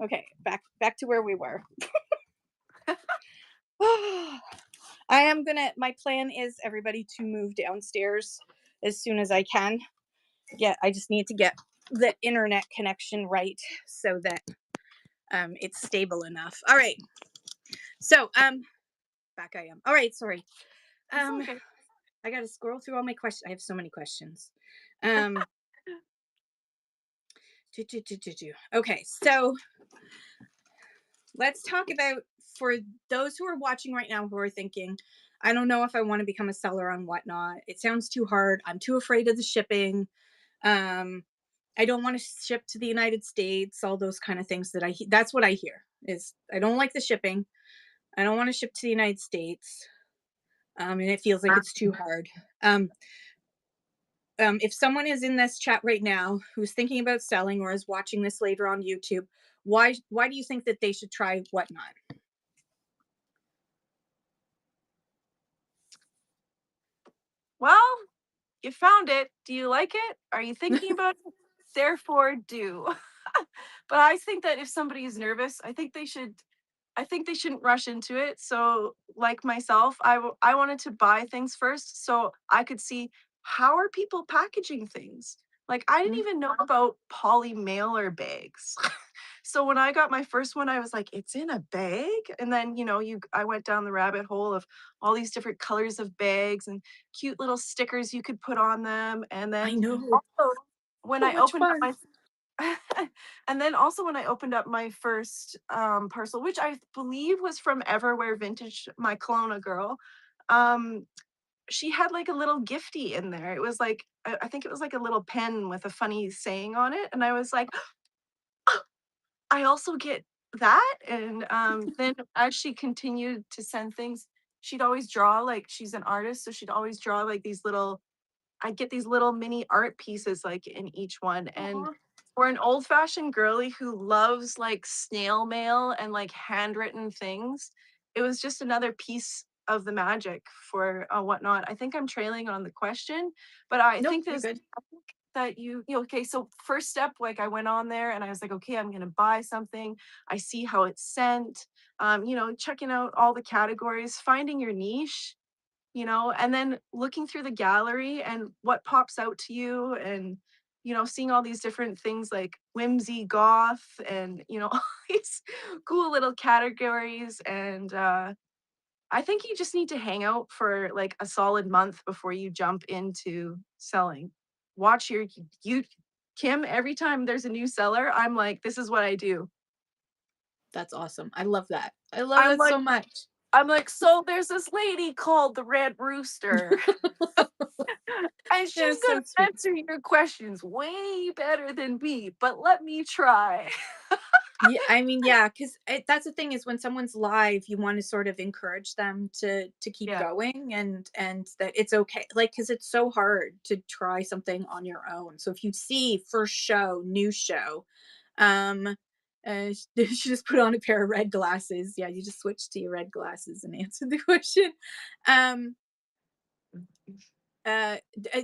Okay, back to where we were. My plan is everybody to move downstairs as soon as I can. I just need to get the internet connection right so that it's stable enough. All right. So, back I am. All right, sorry. Okay. I got to scroll through all my questions. I have so many questions. Okay, so let's talk about, for those who are watching right now who are thinking, I don't know if I want to become a seller on Whatnot. It sounds too hard. I'm too afraid of the shipping. I don't want to ship to the United States, all those kind of things that's what I hear is I don't like the shipping. I don't want to ship to the United States. And it feels like it's too hard. If someone is in this chat right now who's thinking about selling or is watching this later on YouTube, why do you think that they should try Whatnot? Well, you found it. Do you like it? Are you thinking about it? Therefore, do. But I think that if somebody is nervous, I think they shouldn't rush into it. So, like myself, I wanted to buy things first so I could see how are people packaging things. Like I didn't even know about poly mailer bags. So when I got my first one, I was like, it's in a bag. And then, I went down the rabbit hole of all these different colors of bags and cute little stickers you could put on them. And I then know. also when So I much opened up fun. my and then also when I opened up my first parcel, which I believe was from Everywhere Vintage, my Kelowna girl, um, she had like a little gifty in there. It was like I think it was like a little pen with a funny saying on it, and I was like, I also get that. And then as she continued to send things, she'd always draw, like she's an artist, so she'd always draw like I'd get these little mini art pieces like in each one. And Aw. for an old fashioned girly who loves like snail mail and like handwritten things, it was just another piece of the magic for Whatnot. I think I'm trailing on the question, but I Nope, think you're there's good. that okay, so first step, like I went on there and I was like, okay, I'm gonna buy something. I see how it's sent, checking out all the categories, finding your niche, and then looking through the gallery and what pops out to you, and seeing all these different things like whimsy goth and all these cool little categories. And I think you just need to hang out for like a solid month before you jump into selling. Watch you Kim, every time there's a new seller, I'm like, this is what I do. That's awesome. I love that. I love I'm that like so much. so there's this lady called the Red Rooster. And she's That's gonna so sweet. answer your questions way better than me, but let me try. Yeah, I mean, yeah, because that's the thing is when someone's live, you want to sort of encourage them to keep Yeah. going and that it's okay, like because it's so hard to try something on your own. So if you see first show, new show, um, she just put on a pair of red glasses. Yeah, you just switch to your red glasses and answer the question. Um,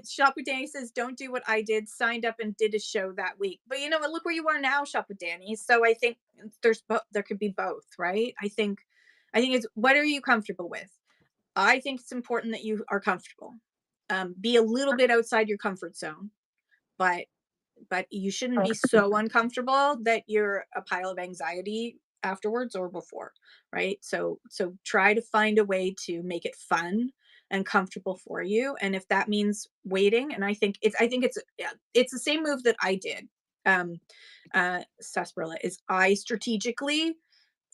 Shop with Danny says, "Don't do what I did. Signed up and did a show that week." But you know what? Look where you are now, Shop with Danny. So I think there could be both, right? I think it's what are you comfortable with? I think it's important that you are comfortable. Be a little bit outside your comfort zone, but you shouldn't be so uncomfortable that you're a pile of anxiety afterwards or before, right? So try to find a way to make it fun and comfortable for you. And if that means waiting, and I think it's yeah, it's the same move that I did. Um Sarsaparilla is I strategically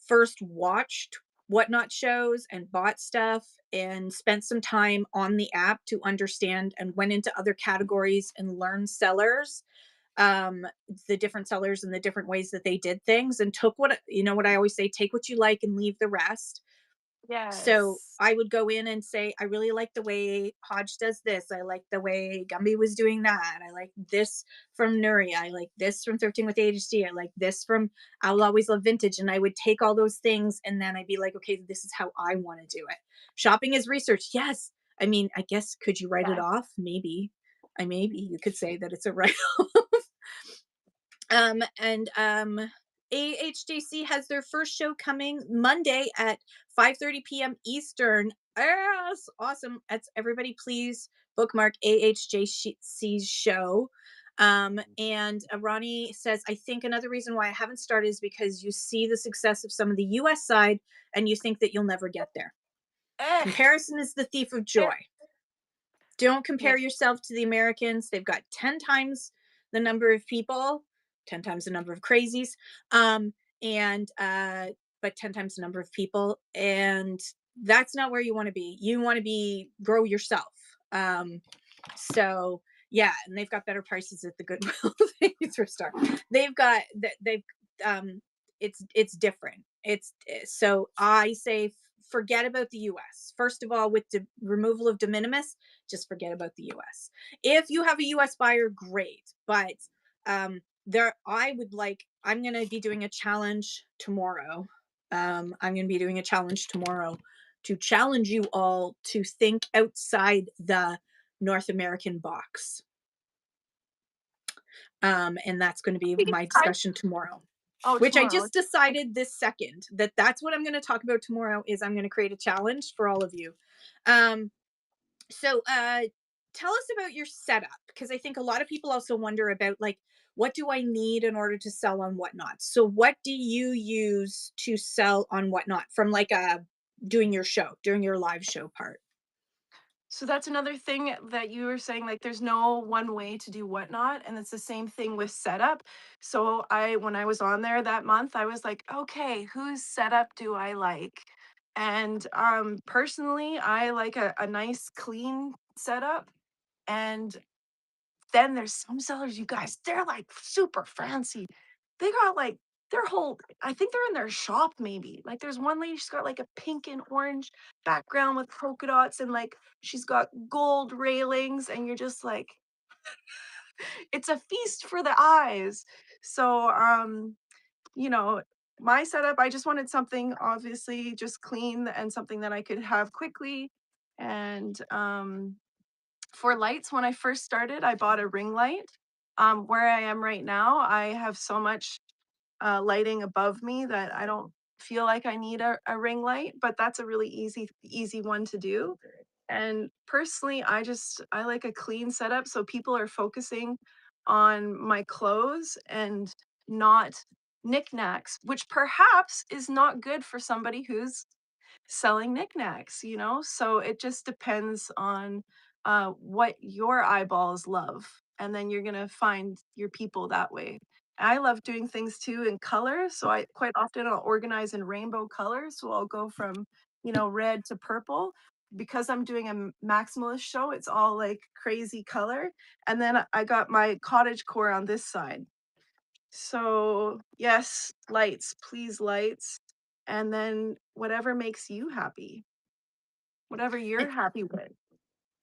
first watched whatnot shows and bought stuff and spent some time on the app to understand and went into other categories and learned sellers, um the different sellers and the different ways that they did things, and took what I always say, take what you like and leave the rest. So Yes. I would go in and say, I really like the way Hodge does this. I like the way Gumby was doing that. I like this from Nuria. I like this from 13 with ADHD. I like this from I Will Always Love Vintage. And I would take all those things and then I'd be like, okay, this is how I want to do it. Shopping is research. Yes. I mean, I guess could you write it Yes. off? Maybe. Maybe you could say that it's a write off. And AHJC has their first show coming Monday at 5:30 p.m. Eastern. Yes, awesome. That's everybody. Please bookmark AHJC's show. And Ronnie says, I think another reason why I haven't started is because you see the success of some of the US side and you think that you'll never get there. Eh, Comparison is the thief of eh, joy. Don't yeah. compare yourself to the Americans. They've got 10 times the number of people, 10 times the number of crazies, um, and but 10 times the number of people. And that's not where you want to be. You want to be grow yourself. So yeah, and they've got better prices at the Goodwill thrift store. They've it's different. So I say forget about the US. First of all, with the removal of de minimis, just forget about the US. If you have a US buyer, great. But I'm going to be doing a challenge tomorrow. I'm going to be doing a challenge tomorrow to challenge you all to think outside the North American box. And that's going to be We can my try. discussion tomorrow, Oh, which I tomorrow. just decided this second that that's what I'm going to talk about tomorrow is I'm going to create a challenge for all of you. Um, so tell us about your setup, because I think a lot of people also wonder about, like, what do I need in order to sell on Whatnot? So what do you use to sell on Whatnot from like doing your live show part? So that's another thing that you were saying, like there's no one way to do whatnot, and it's the same thing with setup. So when I was on there that month, I was like, okay, whose setup do I like? And personally, I like a nice clean setup. And then there's some sellers, you guys, they're like super fancy. They got like their whole, I think they're in their shop maybe. Like there's one lady, she's got like a pink and orange background with polka dots, and like she's got gold railings, and you're just like, it's a feast for the eyes. So you know, my setup, I just wanted something obviously just clean and something that I could have quickly. And for lights, when I first started, I bought a ring light. Where I am right now, I have so much lighting above me that I don't feel like I need a ring light, but that's a really easy one to do. And personally, I like a clean setup so people are focusing on my clothes and not knickknacks, which perhaps is not good for somebody who's selling knickknacks, you know? So it just depends on what your eyeballs love. And then you're going to find your people that way. I love doing things too in color. So I quite often I'll organize in rainbow colors. So I'll go from, red to purple. Because I'm doing a maximalist show, it's all like crazy color. And then I got my cottage core on this side. So, yes, lights, please lights, and then whatever makes you happy, whatever you're And, happy with.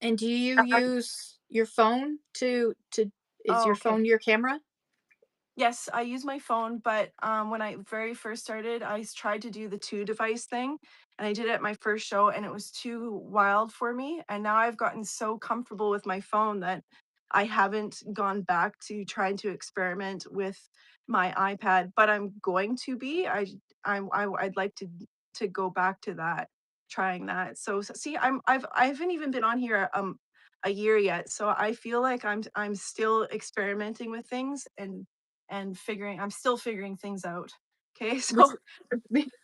and do you use your phone to is Oh, your okay. phone your camera? Yes, I use my phone, but when I very first started, tried to do the two device thing, and I did it at my first show, and it was too wild for me. And now I've gotten so comfortable with my phone that I haven't gone back to trying to experiment with my iPad, but I'm going to be. I'd like to go back to that, trying that. So see, I haven't even been on here a year yet. So I feel like I'm still experimenting with things and figuring I'm still figuring things out. Okay. which So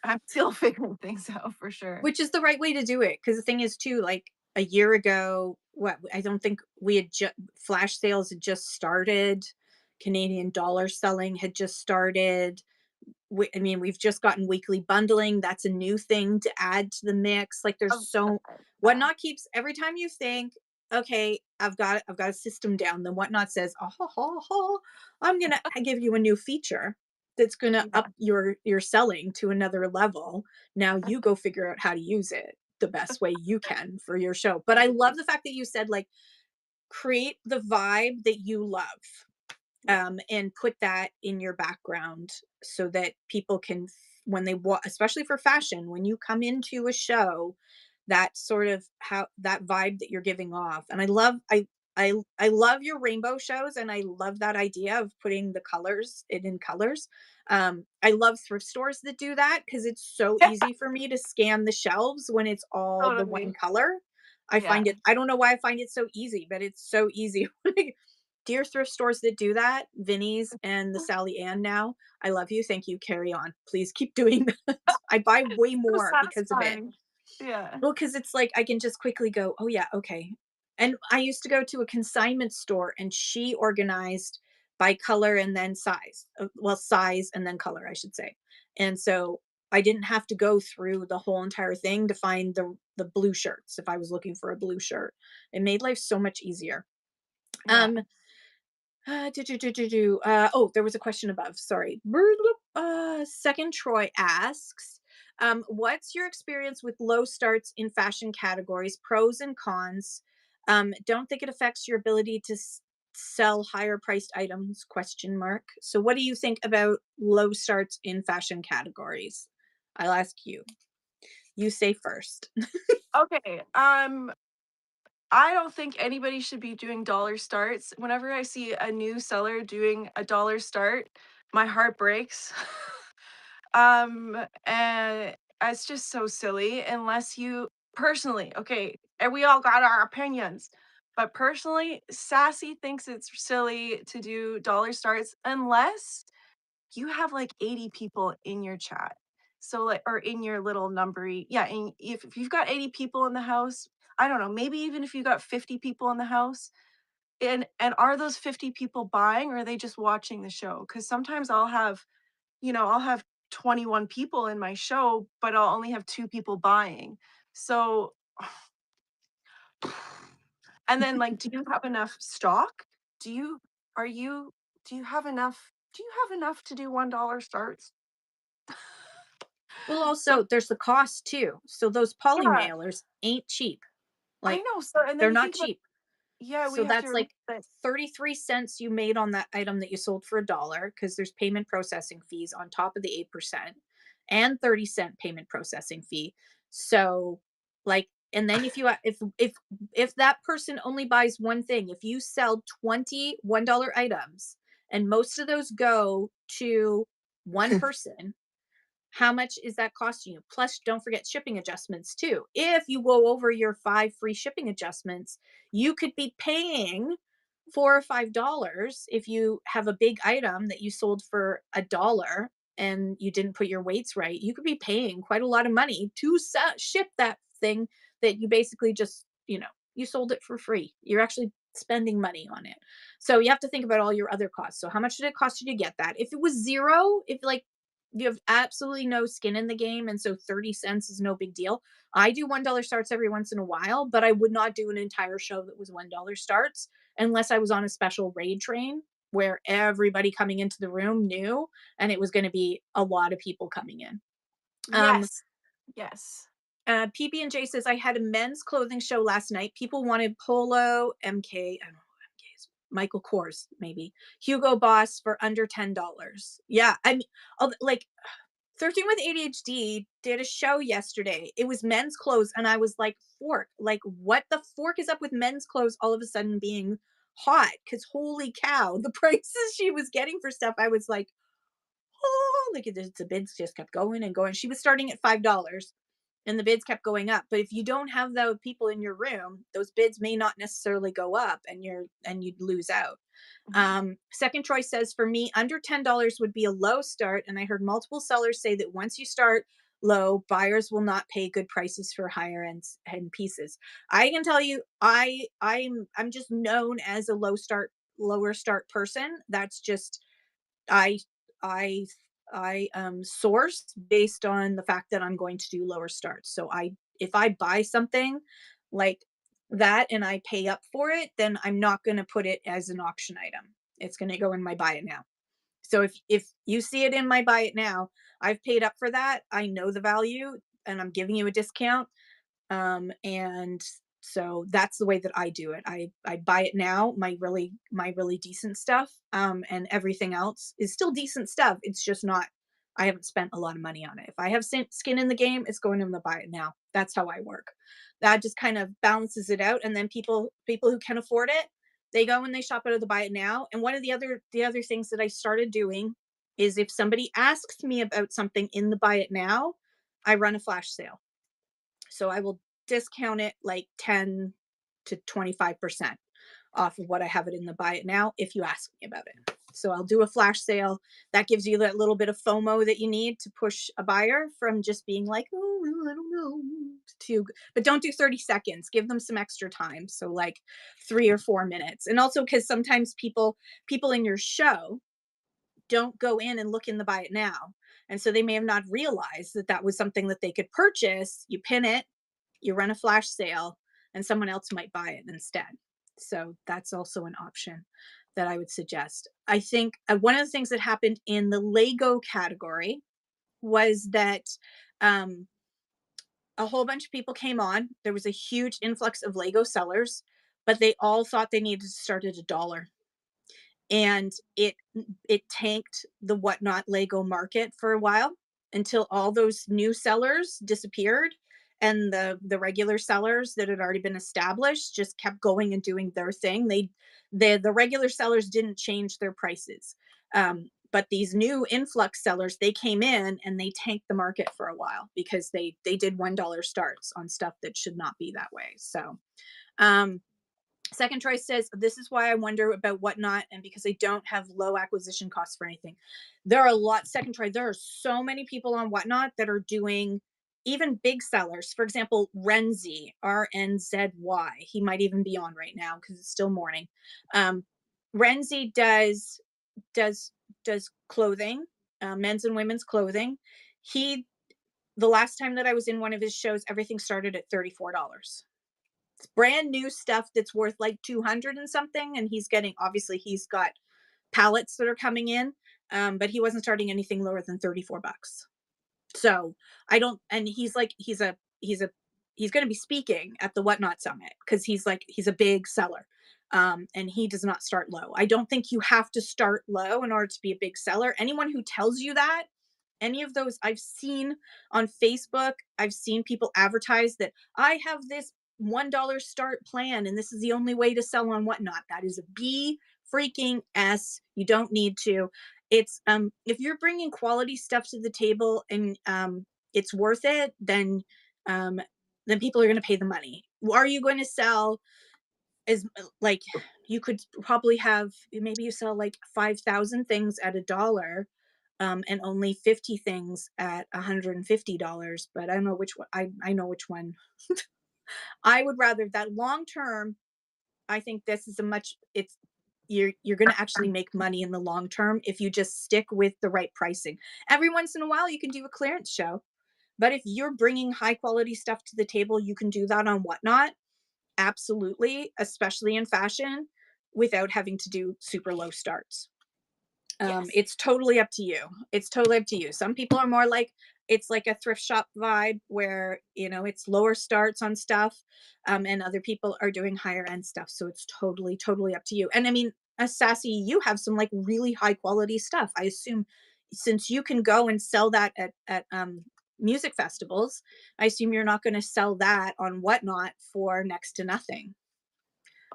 I'm still figuring things out for sure. which is the right way to do it, because the thing is too, like a year ago, what, I don't think we had flash sales had just started, Canadian dollar selling had just started. I mean, we've just gotten weekly bundling. That's a new thing to add to the mix. Like there's Oh, so yeah. Whatnot keeps, every time you think, okay, I've got a system down, then Whatnot says, oh, I'm gonna give you a new feature that's gonna Yeah. up your selling to another level. Now you go figure out how to use it the best way you can for your show. But I love the fact that you said, like, create the vibe that you love, Yeah. and put that in your background so that people can, when they especially for fashion, when you come into a show, that sort of how that vibe that you're giving off. And I love your rainbow shows, and I love that idea of putting the colors it in colors. I love thrift stores that do that, because it's so easy for me to scan the shelves when it's all the one Totally. color. Yeah. I don't know why I find it so easy, but it's so easy. Dear thrift stores that do that, Vinnie's and the Sally Ann now, I love you. Thank you. Carry on. Please keep doing that. I buy way So more because of it. satisfying. Yeah. Well, because it's like I can just quickly go, oh yeah, okay. And I used to go to a consignment store, and she organized by color and then size. Well, size and then color, I should say. And so I didn't have to go through the whole entire thing to find the blue shirts if I was looking for a blue shirt. It made life so much easier. Yeah. Um, oh, there was a question above. Sorry. Second Troy asks, what's your experience with low starts in fashion categories? Pros and cons. Don't think it affects your ability to sell higher priced items? Question mark. So, what do you think about low starts in fashion categories? I'll ask you. You say first. Okay. I don't think anybody should be doing dollar starts. Whenever I see a new seller doing a dollar start, my heart breaks. And it's just so silly unless you personally, okay, and we all got our opinions. But personally, Sassy thinks it's silly to do dollar starts unless you have like 80 people in your chat. So like or in your little numbery. Yeah, and if you've got 80 people in the house, I don't know, maybe even if you got 50 people in the house, and are those 50 people buying or are they just watching the show? Because sometimes I'll have 21 people in my show, but I'll only have 2 people buying. So and then like, do you have enough stock? Do you are you do you have enough to do $1 starts? Well, So also, there's the cost too. So, those poly yeah, mailers ain't cheap. I Like, know. So and then they're you not think about cheap. yeah, we So have to that's remember like that 33 cents you made on that item that you sold for a dollar, because there's payment processing fees on top of the 8% and 30-cent payment processing fee. So, like, and then if that person only buys one thing, if you sell 20 $1 items and most of those go to one person, how much is that costing you? Plus, don't forget shipping adjustments too. If you go over your 5 free shipping adjustments, you could be paying $4 or $5 if you have a big item that you sold for a dollar and you didn't put your weights right. You could be paying quite a lot of money to ship that thing that you basically just, you sold it for free. You're actually spending money on it. So you have to think about all your other costs. So how much did it cost you to get that? If it was zero, if like you have absolutely no skin in the game, and so 30 cents is no big deal. I do $1 starts every once in a while, but I would not do an entire show that was $1 starts unless I was on a special raid train where everybody coming into the room knew, and it was going to be a lot of people coming in. um yes. Yes. PB&J says, I had a men's clothing show last night. People wanted Polo, MK, I don't know, MK's Michael Kors, maybe Hugo Boss for under $10. Yeah, I mean, like 13 with ADHD did a show yesterday. It was men's clothes, and I was like, fork, like what the fork is up with men's clothes all of a sudden being hot? Because holy cow, the prices she was getting for stuff, I was like, oh, like the bids just kept going and going. She was starting at $5. and the bids kept going up. But if you don't have those people in your room, those bids may not necessarily go up, and you'd lose out. Second choice says, for me, under $10 would be a low start, and I heard multiple sellers say that once you start low, buyers will not pay good prices for higher end pieces. I can tell you, I'm just known as a lower start person. That's just, I I source based on the fact that I'm going to do lower starts. So if I buy something like that and I pay up for it, then I'm not going to put it as an auction item. It's going to go in my buy it now. So if you see it in my buy it now, I've paid up for that. I know the value and I'm giving you a discount. And so that's the way that I do it. I buy it now, my really decent stuff. And everything else is still decent stuff. It's just not, I haven't spent a lot of money on it. If I have skin in the game, it's going in the buy it now. That's how I work. That just kind of balances it out. And then people who can afford it, they go and they shop out of the buy it now. And one of the other things that I started doing is, if somebody asks me about something in the buy it now, I run a flash sale. So I will discount it like 10 to 25% off of what I have it in the buy it now if you ask me about it. So I'll do a flash sale. That gives you that little bit of FOMO that you need to push a buyer from just being like, oh, I don't know, but don't do 30 seconds. Give them some extra time. So like 3 or 4 minutes. And also, because sometimes people in your show don't go in and look in the buy it now. And so they may have not realized that that was something that they could purchase. You pin it, you run a flash sale, and someone else might buy it instead. So that's also an option that I would suggest. I think one of the things that happened in the Lego category was that a whole bunch of people came on. There was a huge influx of Lego sellers, but they all thought they needed to start at $1. And it tanked the Whatnot Lego market for a while, until all those new sellers disappeared, and the regular sellers that had already been established just kept going and doing their thing. The regular sellers didn't change their prices, but these new influx sellers, they came in and they tanked the market for a while because they did $1 starts on stuff that should not be that way. So second choice says, this is why I wonder about Whatnot, and because I don't have low acquisition costs for anything. There are a lot. Second choice, there are so many people on Whatnot that are doing even big sellers. For example, Renzy, RNZY. He might even be on right now because it's still morning. Renzy does clothing, men's and women's clothing. The last time that I was in one of his shows, everything started at $34. It's brand new stuff that's worth like 200 and something, and obviously he's got pallets that are coming in, but he wasn't starting anything lower than $34. So I don't, and he's going to be speaking at the Whatnot Summit because he's a big seller. And he does not start low. I don't think you have to start low in order to be a big seller. Anyone who tells you that, any of those I've seen on Facebook, I've seen people advertise that I have this $1 start plan and this is the only way to sell on Whatnot. That is a B freaking S. You don't need to. It's if you're bringing quality stuff to the table and it's worth it, then people are going to pay the money. Are you going to sell as like, you could probably have, maybe you sell like 5,000 things at $1, and only 50 things at $150, but I don't know which one. I know which one. I would rather that long term. I think this is you're going to actually make money in the long term if you just stick with the right pricing. Every once in a while, you can do a clearance show, but if you're bringing high quality stuff to the table, you can do that on Whatnot. Absolutely, especially in fashion, without having to do super low starts. Yes. It's totally up to you. It's totally up to you. Some people are more like, it's like a thrift shop vibe where, it's lower starts on stuff. And other people are doing higher end stuff. So it's totally, totally up to you. And I mean, as Sassy, you have some like really high quality stuff. I assume since you can go and sell that at music festivals, I assume you're not going to sell that on Whatnot for next to nothing.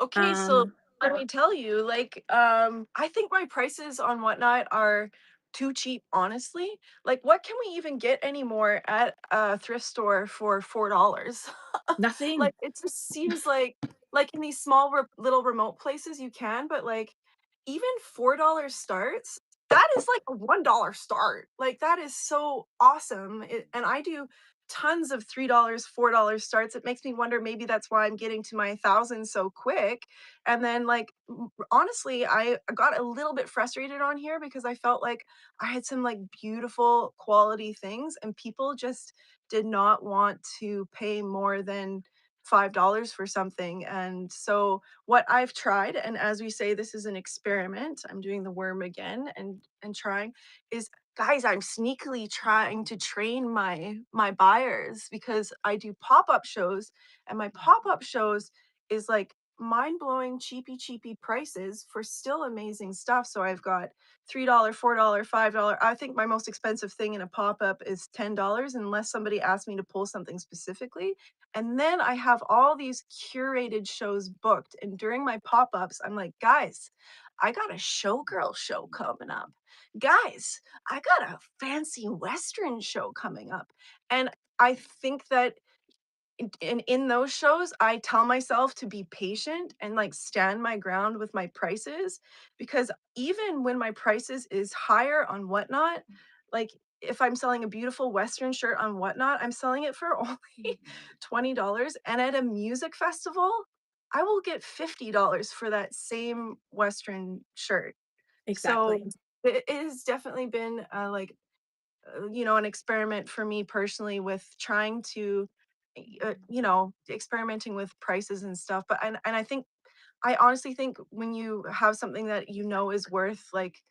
Okay, so let me tell you, like, I think my prices on Whatnot are too cheap, honestly. Like, what can we even get anymore at a thrift store for $4? Nothing. Like, it just seems like in these small little remote places you can, but like even $4 starts, that is like a $1 start. Like that is so awesome. And I do tons of $3, $4 starts. It makes me wonder maybe that's why I'm getting to my thousand so quick. And then like honestly, I got a little bit frustrated on here because I felt like I had some like beautiful quality things and people just did not want to pay more than $5 for something. And so what I've tried, and as we say, this is an experiment, I'm doing the worm again and trying, is guys, I'm sneakily trying to train my buyers because I do pop-up shows, and my pop-up shows is like mind-blowing cheapy prices for still amazing stuff. So I've got $3, $4, $5. I think my most expensive thing in a pop-up is $10 unless somebody asks me to pull something specifically. And then I have all these curated shows booked. And during my pop ups, I'm like, guys, I got a showgirl show coming up. Guys, I got a fancy Western show coming up. And I think that in those shows, I tell myself to be patient and like stand my ground with my prices because even when my prices is higher on Whatnot, like if I'm selling a beautiful Western shirt on Whatnot, I'm selling it for only $20. And at a music festival, I will get $50 for that same Western shirt. So Exactly. it has definitely been an experiment for me personally with trying to experimenting with prices and stuff. But and I think I honestly think when you have something that you know is worth like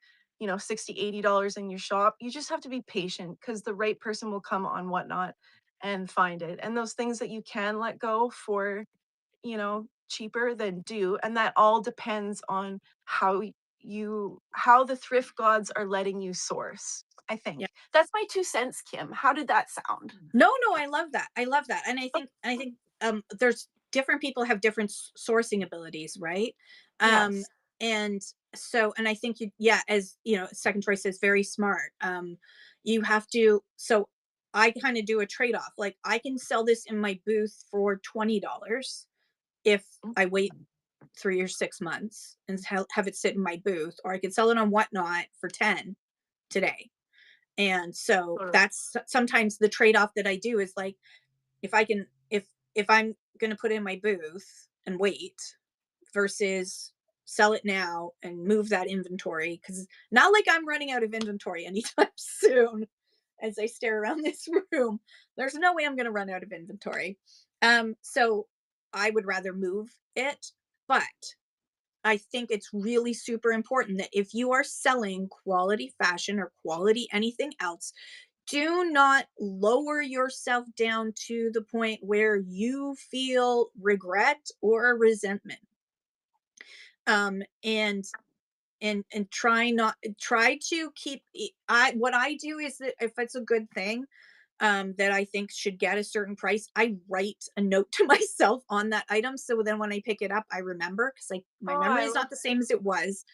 60 $80 in your shop, you just have to be patient because the right person will come on Whatnot and find it. And those things that you can let go for cheaper than do, and that all depends on how the thrift gods are letting you source, I Yeah. think. That's my 2 cents, Kim. How did that sound? No, no, I love that. I love that. And I think there's different people have different sourcing abilities, right? Um Yes. and and I think you yeah, as you know, second choice is very smart. You have to so I kind of do a trade-off. Like I can sell this in my booth for $20 if Mm, I wait 3 or 6 months and have it sit in my booth, or I could sell it on Whatnot for 10 today. And so totally. that's sometimes the trade-off that I do is like if I can if I'm going to put it in my booth and wait versus sell it now and move that inventory cuz not like I'm running out of inventory anytime soon as I stare around this room. There's no way I'm going to run out of inventory. So I would rather move it, but I think it's really super important that if you are selling quality fashion or quality anything else, do not lower yourself down to the point where you feel regret or resentment. And try to keep I what I do is that if it's a good thing that I think should get a certain price, I write a note to myself on that item so then when I pick it up I remember because like my Oh, memory I is love not the same as it was.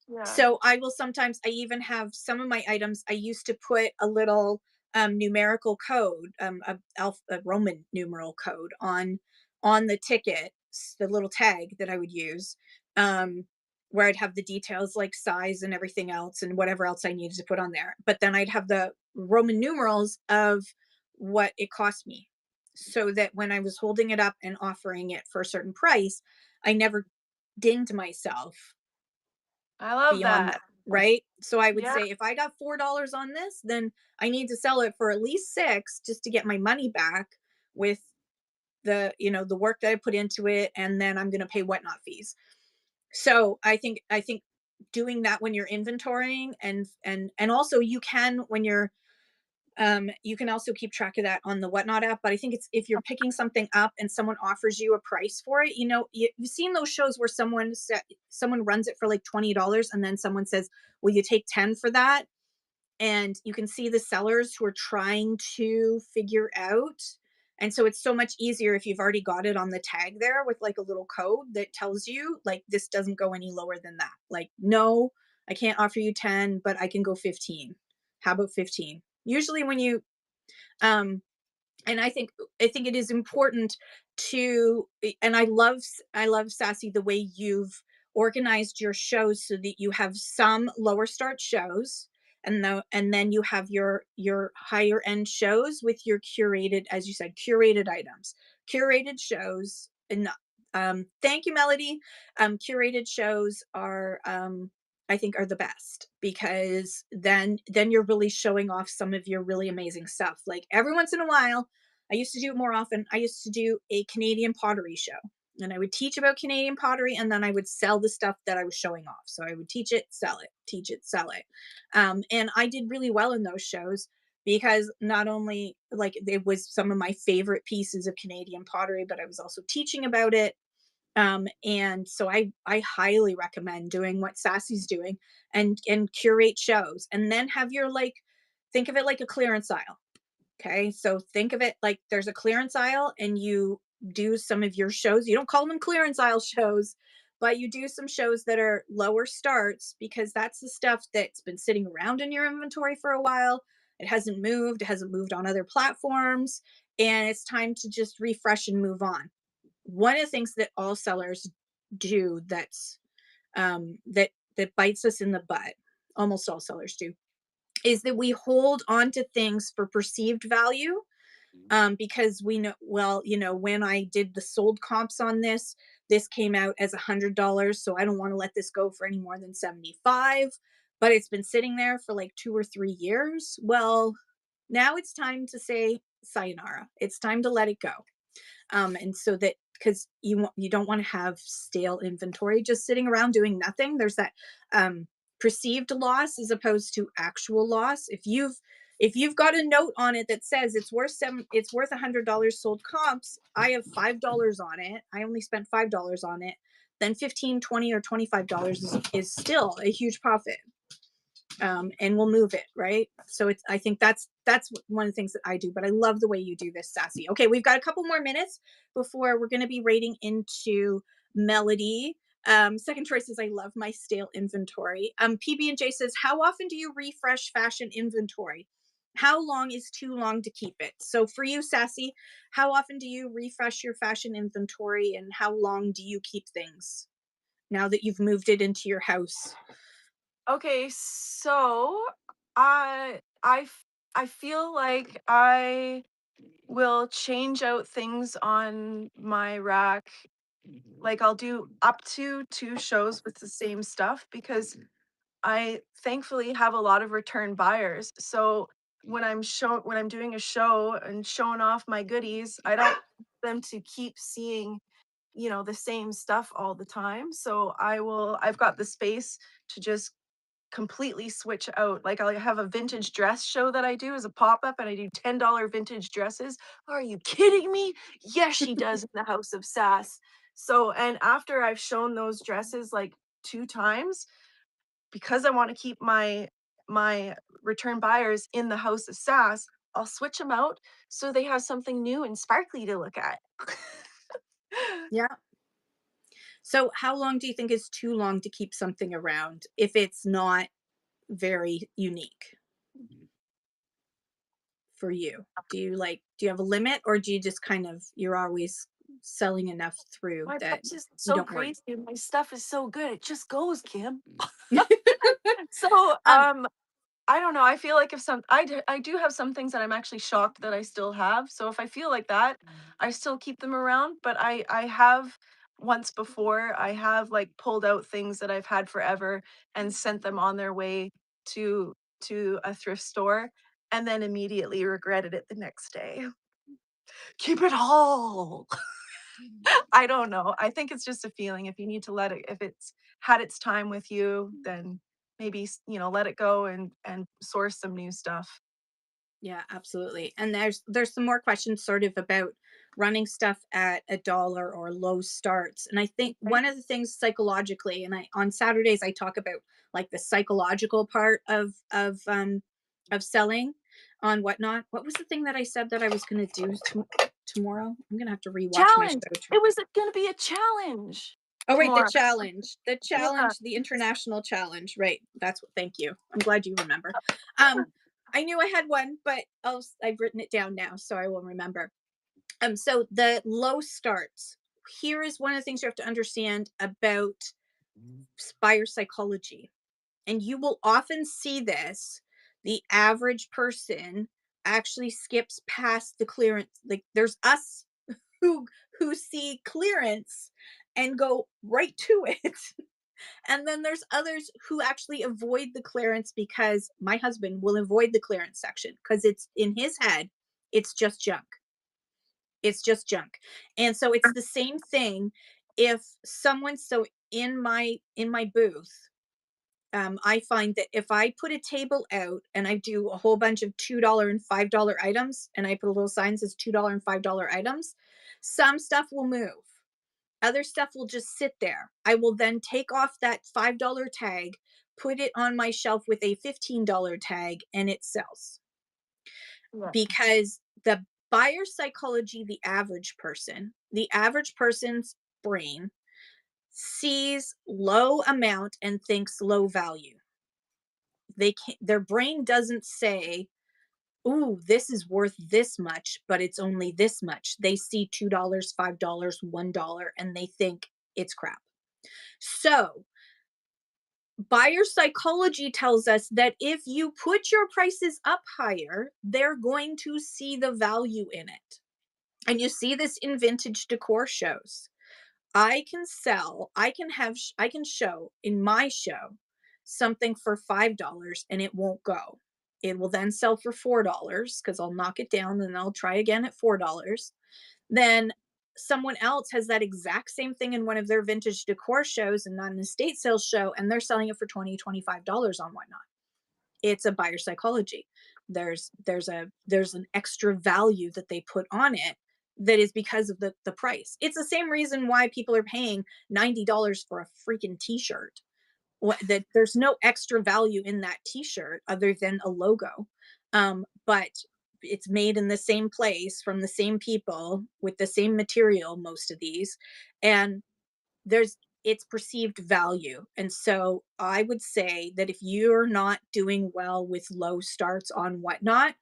yeah. So I will sometimes I even have some of my items I used to put a little numerical code, a Roman numeral code on the ticket, the little tag that I would use, um, where I'd have the details like size and everything else and whatever else I needed to put on there. But then I'd have the Roman numerals of what it cost me, so that when I was holding it up and offering it for a certain price, I never dinged myself I love beyond that. that, right? So I would Yeah. say if I got $4 on this, then I need to sell it for at least 6 just to get my money back with the work that I put into it, and then I'm going to pay whatnot fees. So I think doing that when you're inventorying and also you can when you're you can also keep track of that on the Whatnot app. But I think it's if you're picking something up and someone offers you a price for it, you've seen those shows where someone runs it for like $20 and then someone says, "Will you take 10 for that?" And you can see the sellers who are trying to figure out. And so it's so much easier if you've already got it on the tag there with like a little code that tells you like this doesn't go any lower than that. Like no I can't offer you 10, but I can go 15. How about 15? Usually when you um and I think it is important to and I love Sassy the way you've organized your shows so that you have some lower start shows and then you have your higher end shows with your curated, as you said, curated items, curated shows. And thank you, Melody. Curated shows are I think are the best because then you're really showing off some of your really amazing stuff. Like every once in a while, I used to do it more often. I used to do a Canadian pottery show and I would teach about Canadian pottery and then I would sell the stuff that I was showing off. So I would teach it, sell it, teach it, sell it. And I did really well in those shows because not only like it was some of my favorite pieces of Canadian pottery, but I was also teaching about it. And so I highly recommend doing what Sassy's doing and curate shows and then have your like think of it like a clearance aisle. Okay. So think of it like there's a clearance aisle and you do some of your shows. You don't call them clearance aisle shows, but you do some shows that are lower starts because that's the stuff that's been sitting around in your inventory for a while. It hasn't moved on other platforms, and it's time to just refresh and move on. One of the things that all sellers do that bites us in the butt, almost all sellers do, is that we hold on to things for perceived value, because we know, well, when I did the sold comps on this came out as $100, so I don't want to let this go for any more than 75, but it's been sitting there for like 2 or 3 years. Well, now it's time to say sayonara. It's time to let it go. And so that because you don't want to have stale inventory just sitting around doing nothing. There's that perceived loss as opposed to actual loss. If you've got a note on it that says it's worth $100 sold comps, I have $5 on it, I only spent $5 on it, then 15, 20, or $25 is still a huge profit. And we'll move it, right? So I think that's one of the things that I do, but I love the way you do this, Sassy. Okay, we've got a couple more minutes before we're going to be rating into Melody. Second choice is I love my stale inventory. PB&J says, how often do you refresh fashion inventory? How long is too long to keep it? So for you, Sassy, how often do you refresh your fashion inventory and how long do you keep things now that you've moved it into your house? Okay, so I feel like I will change out things on my rack. Like I'll do up to 2 shows with the same stuff because I thankfully have a lot of return buyers. So when I'm doing a show and showing off my goodies, I don't want them to keep seeing, the same stuff all the time. So I've got the space to just completely switch out. Like I'll have a vintage dress show that I do as a pop-up and I do $10 vintage dresses. Are you kidding me? Yes, she does in the House of Sass. So, and after I've shown those dresses like 2 times, because I want to keep my return buyers in the House of Sass, I'll switch them out so they have something new and sparkly to look at. Yeah. So how long do you think is too long to keep something around if it's not very unique for you? Do you have a limit or do you just kind of you're always selling enough through My that price is you so don't worry? crazy and my stuff is so good. It just goes, Kim. So, um I don't know. I feel like if I do have some things that I'm actually shocked that I still have. So if I feel like that, I still keep them around. But I have once before, I have like pulled out things that I've had forever and sent them on their way to to a thrift store and then immediately regretted it the next day. Keep it all. I don't know. I think it's just a feeling. If you need to let it, if it's had its time with you, then maybe let it go and source some new stuff. Yeah, absolutely. And there's some more questions sort of about running stuff at a dollar or low starts. And I think Right? one of the things psychologically, and I on Saturdays I talk about like the psychological part of selling on whatnot. What was the thing that I said that I was gonna do tomorrow? I'm gonna have to rewatch my Challenge. show. It was going to be a challenge. Oh, right, more. the Yeah. challenge, the international challenge, right? That's what. Thank you. I'm glad you remember. I knew I had one, but I've written it down now, so I will remember. So the low starts. Here is one of the things you have to understand about buyer psychology, and you will often see this. The average person actually skips past the clearance. Like there's us who see clearance and go right to it. And then there's others who actually avoid the clearance, because my husband will avoid the clearance section because it's in his head, it's just junk. It's just junk. And so it's the same thing if someone, so in my booth, I find that if I put a table out and I do a whole bunch of $2 and $5 items, and I put a little sign that says $2 and $5 items, some stuff will move. Other stuff will just sit there. I will then take off that $5 tag, put it on my shelf with a $15 tag, and it sells. Yeah. Because the buyer psychology, the average person's brain sees low amount and thinks low value. Their brain doesn't say, "Ooh, this is worth this much, but it's only this much." They see $2, $5, $1, and they think it's crap. So, buyer psychology tells us that if you put your prices up higher, they're going to see the value in it. And you see this in vintage decor shows. I can show in my show something for $5 and it won't go. It will then sell for $4 because I'll knock it down and I'll try again at $4. Then someone else has that exact same thing in one of their vintage decor shows and not an estate sales show, and they're selling it for $20, $25 on Whatnot. It's a buyer psychology. There's an extra value that they put on it that is because of the price. It's the same reason why people are paying $90 for a freaking t-shirt. That there's no extra value in that t-shirt other than a logo. But it's made in the same place from the same people with the same material, most of these, and there's it's perceived value. And so I would say that if you're not doing well with low starts on Whatnot,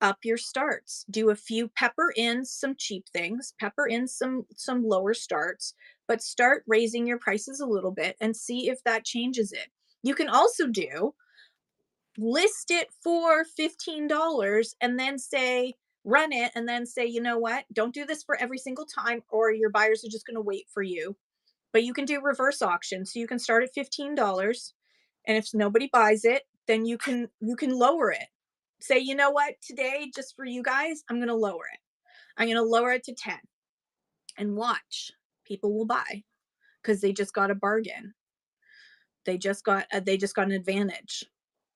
up your starts. Do a few, pepper in some cheap things, pepper in some lower starts, but start raising your prices a little bit and see if that changes it. You can also do list it for $15 and then say, run it and then say, you know what, don't do this for every single time or your buyers are just going to wait for you. But you can do reverse auction. So you can start at $15, and if nobody buys it, then you can lower it. Say, you know what, today just for you guys, I'm going to lower it. I'm going to lower it to 10, and watch. People will buy because they just got a bargain. They just got an advantage.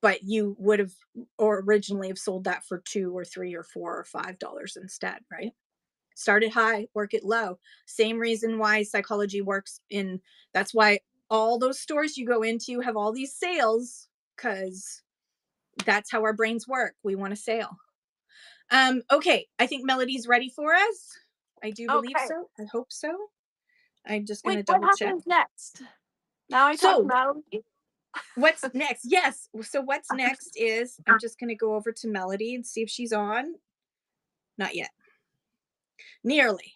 But you would have, or originally have sold that for 2 or 3 or 4 or $5 instead, right? Start it high, work it low. Same reason why psychology works in, that's why all those stores you go into have all these sales, because that's how our brains work. We want a sale. Okay, I think Melody's ready for us. I do believe Okay. so. I hope so. I'm just Wait, gonna what double check. happens next? Now I talk So about what's next? Yes. So what's next is I'm just gonna go over to Melody and see if she's on. Not yet. Nearly.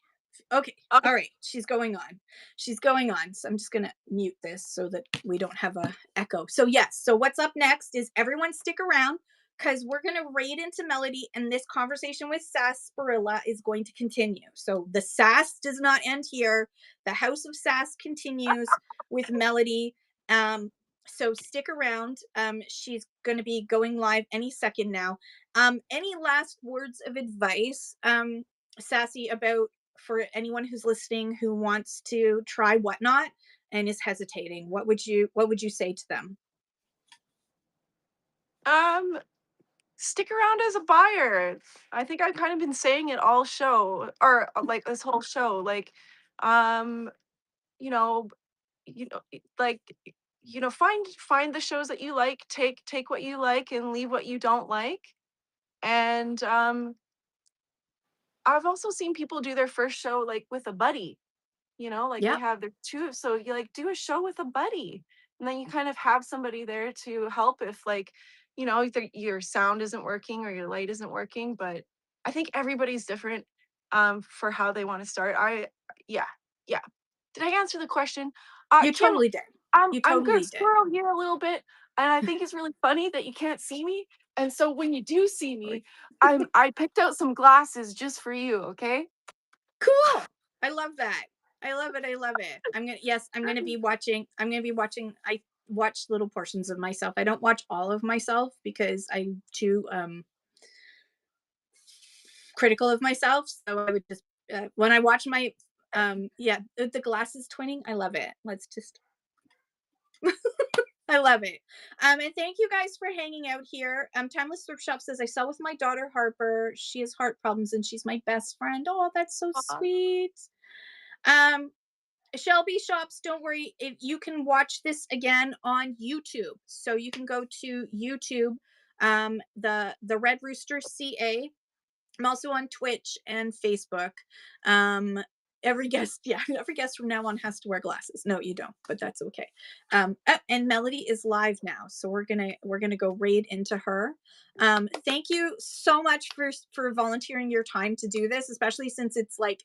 Okay. All right. She's going on. She's going on. So I'm just going to mute this so that we don't have a echo. So yes. So what's up next is everyone stick around because we're going to raid into Melody, and this conversation with Sarsaparilla is going to continue. So the sass does not end here. The House of Sass continues with Melody. So stick around. She's going to be going live any second now. Any last words of advice, Sassy, about for anyone who's listening who wants to try Whatnot and is hesitating? What would you say to them? um stick around as a buyer. I think I've kind of been saying it all show, or like this whole show. Like, um, you know, like, find the shows that you like, take what you like and leave what you don't like. And I've also seen people do their first show like with a buddy. you know, like they Yep. have their two. So you like do a show with a buddy, and then you kind of have somebody there to help if like, you know, either your sound isn't working or your light isn't working. But I think everybody's different for how they want to start. Yeah, yeah. Did I answer the question? You Kim, totally did. You I'm good totally did. squirrel here a little bit, and I think it's really funny that you can't see me. And so when you do see Sorry. me, I picked out some glasses just for you, okay? Cool. I love that. I love it. I love it. I'm gonna be watching. I watch little portions of myself. I don't watch all of myself because I'm too critical of myself. So I would just when I watch my yeah, the glasses twinning, I love it. Let's just I love it. And thank you guys for hanging out here. Timeless Thrift Shop says, I saw with my daughter Harper. She has heart problems and she's my best friend. Oh, that's so Aw. sweet. Um, Shelby Shops, don't worry. If you can watch this again on YouTube. So you can go to YouTube, the Red Rooster CA. I'm also on Twitch and Facebook. Every guest, yeah, every guest from now on has to wear glasses. No, you don't, but that's okay. And Melody is live now, so we're gonna go raid into her. Thank you so much for volunteering your time to do this, especially since it's like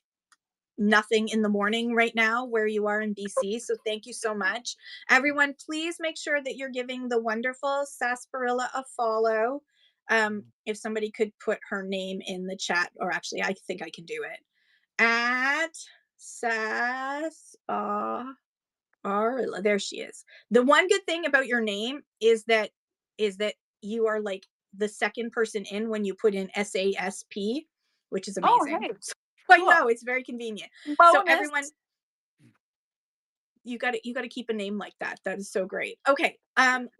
nothing in the morning right now where you are in BC. So thank you so much. Everyone, please make sure that you're giving the wonderful Sarsaparilla a follow. If somebody could put her name in the chat, or actually, I think I can do it. At there she is. The one good thing about your name is that you are like the second person in when you put in SASP, which is Oh, amazing. hey, I cool. know it's very convenient. So Bonus. everyone, you got to keep a name like that. That is so great. Okay,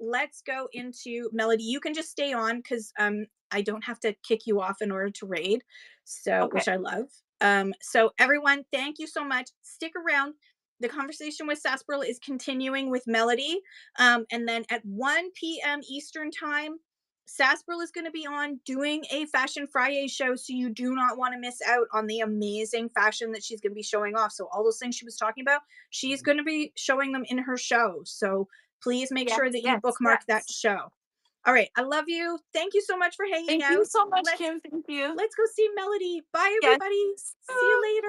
let's go into Melody. You can just stay on because I don't have to kick you off in order to raid. So Okay. which I love. So everyone, thank you so much. Stick around. The conversation with Sarsaparilla is continuing with Melody. And then at 1 p.m. Eastern time, Sarsaparilla is going to be on doing a Fashion FriYAYS show, so you do not want to miss out on the amazing fashion that she's going to be showing off. So all those things she was talking about, she's going to be showing them in her show. So please make sure that you bookmark that show. All right, I love you. Thank you so much for hanging Thank out. you so much, Kim. Thank you. Let's go see Melody. Bye, Yes. everybody. See you later.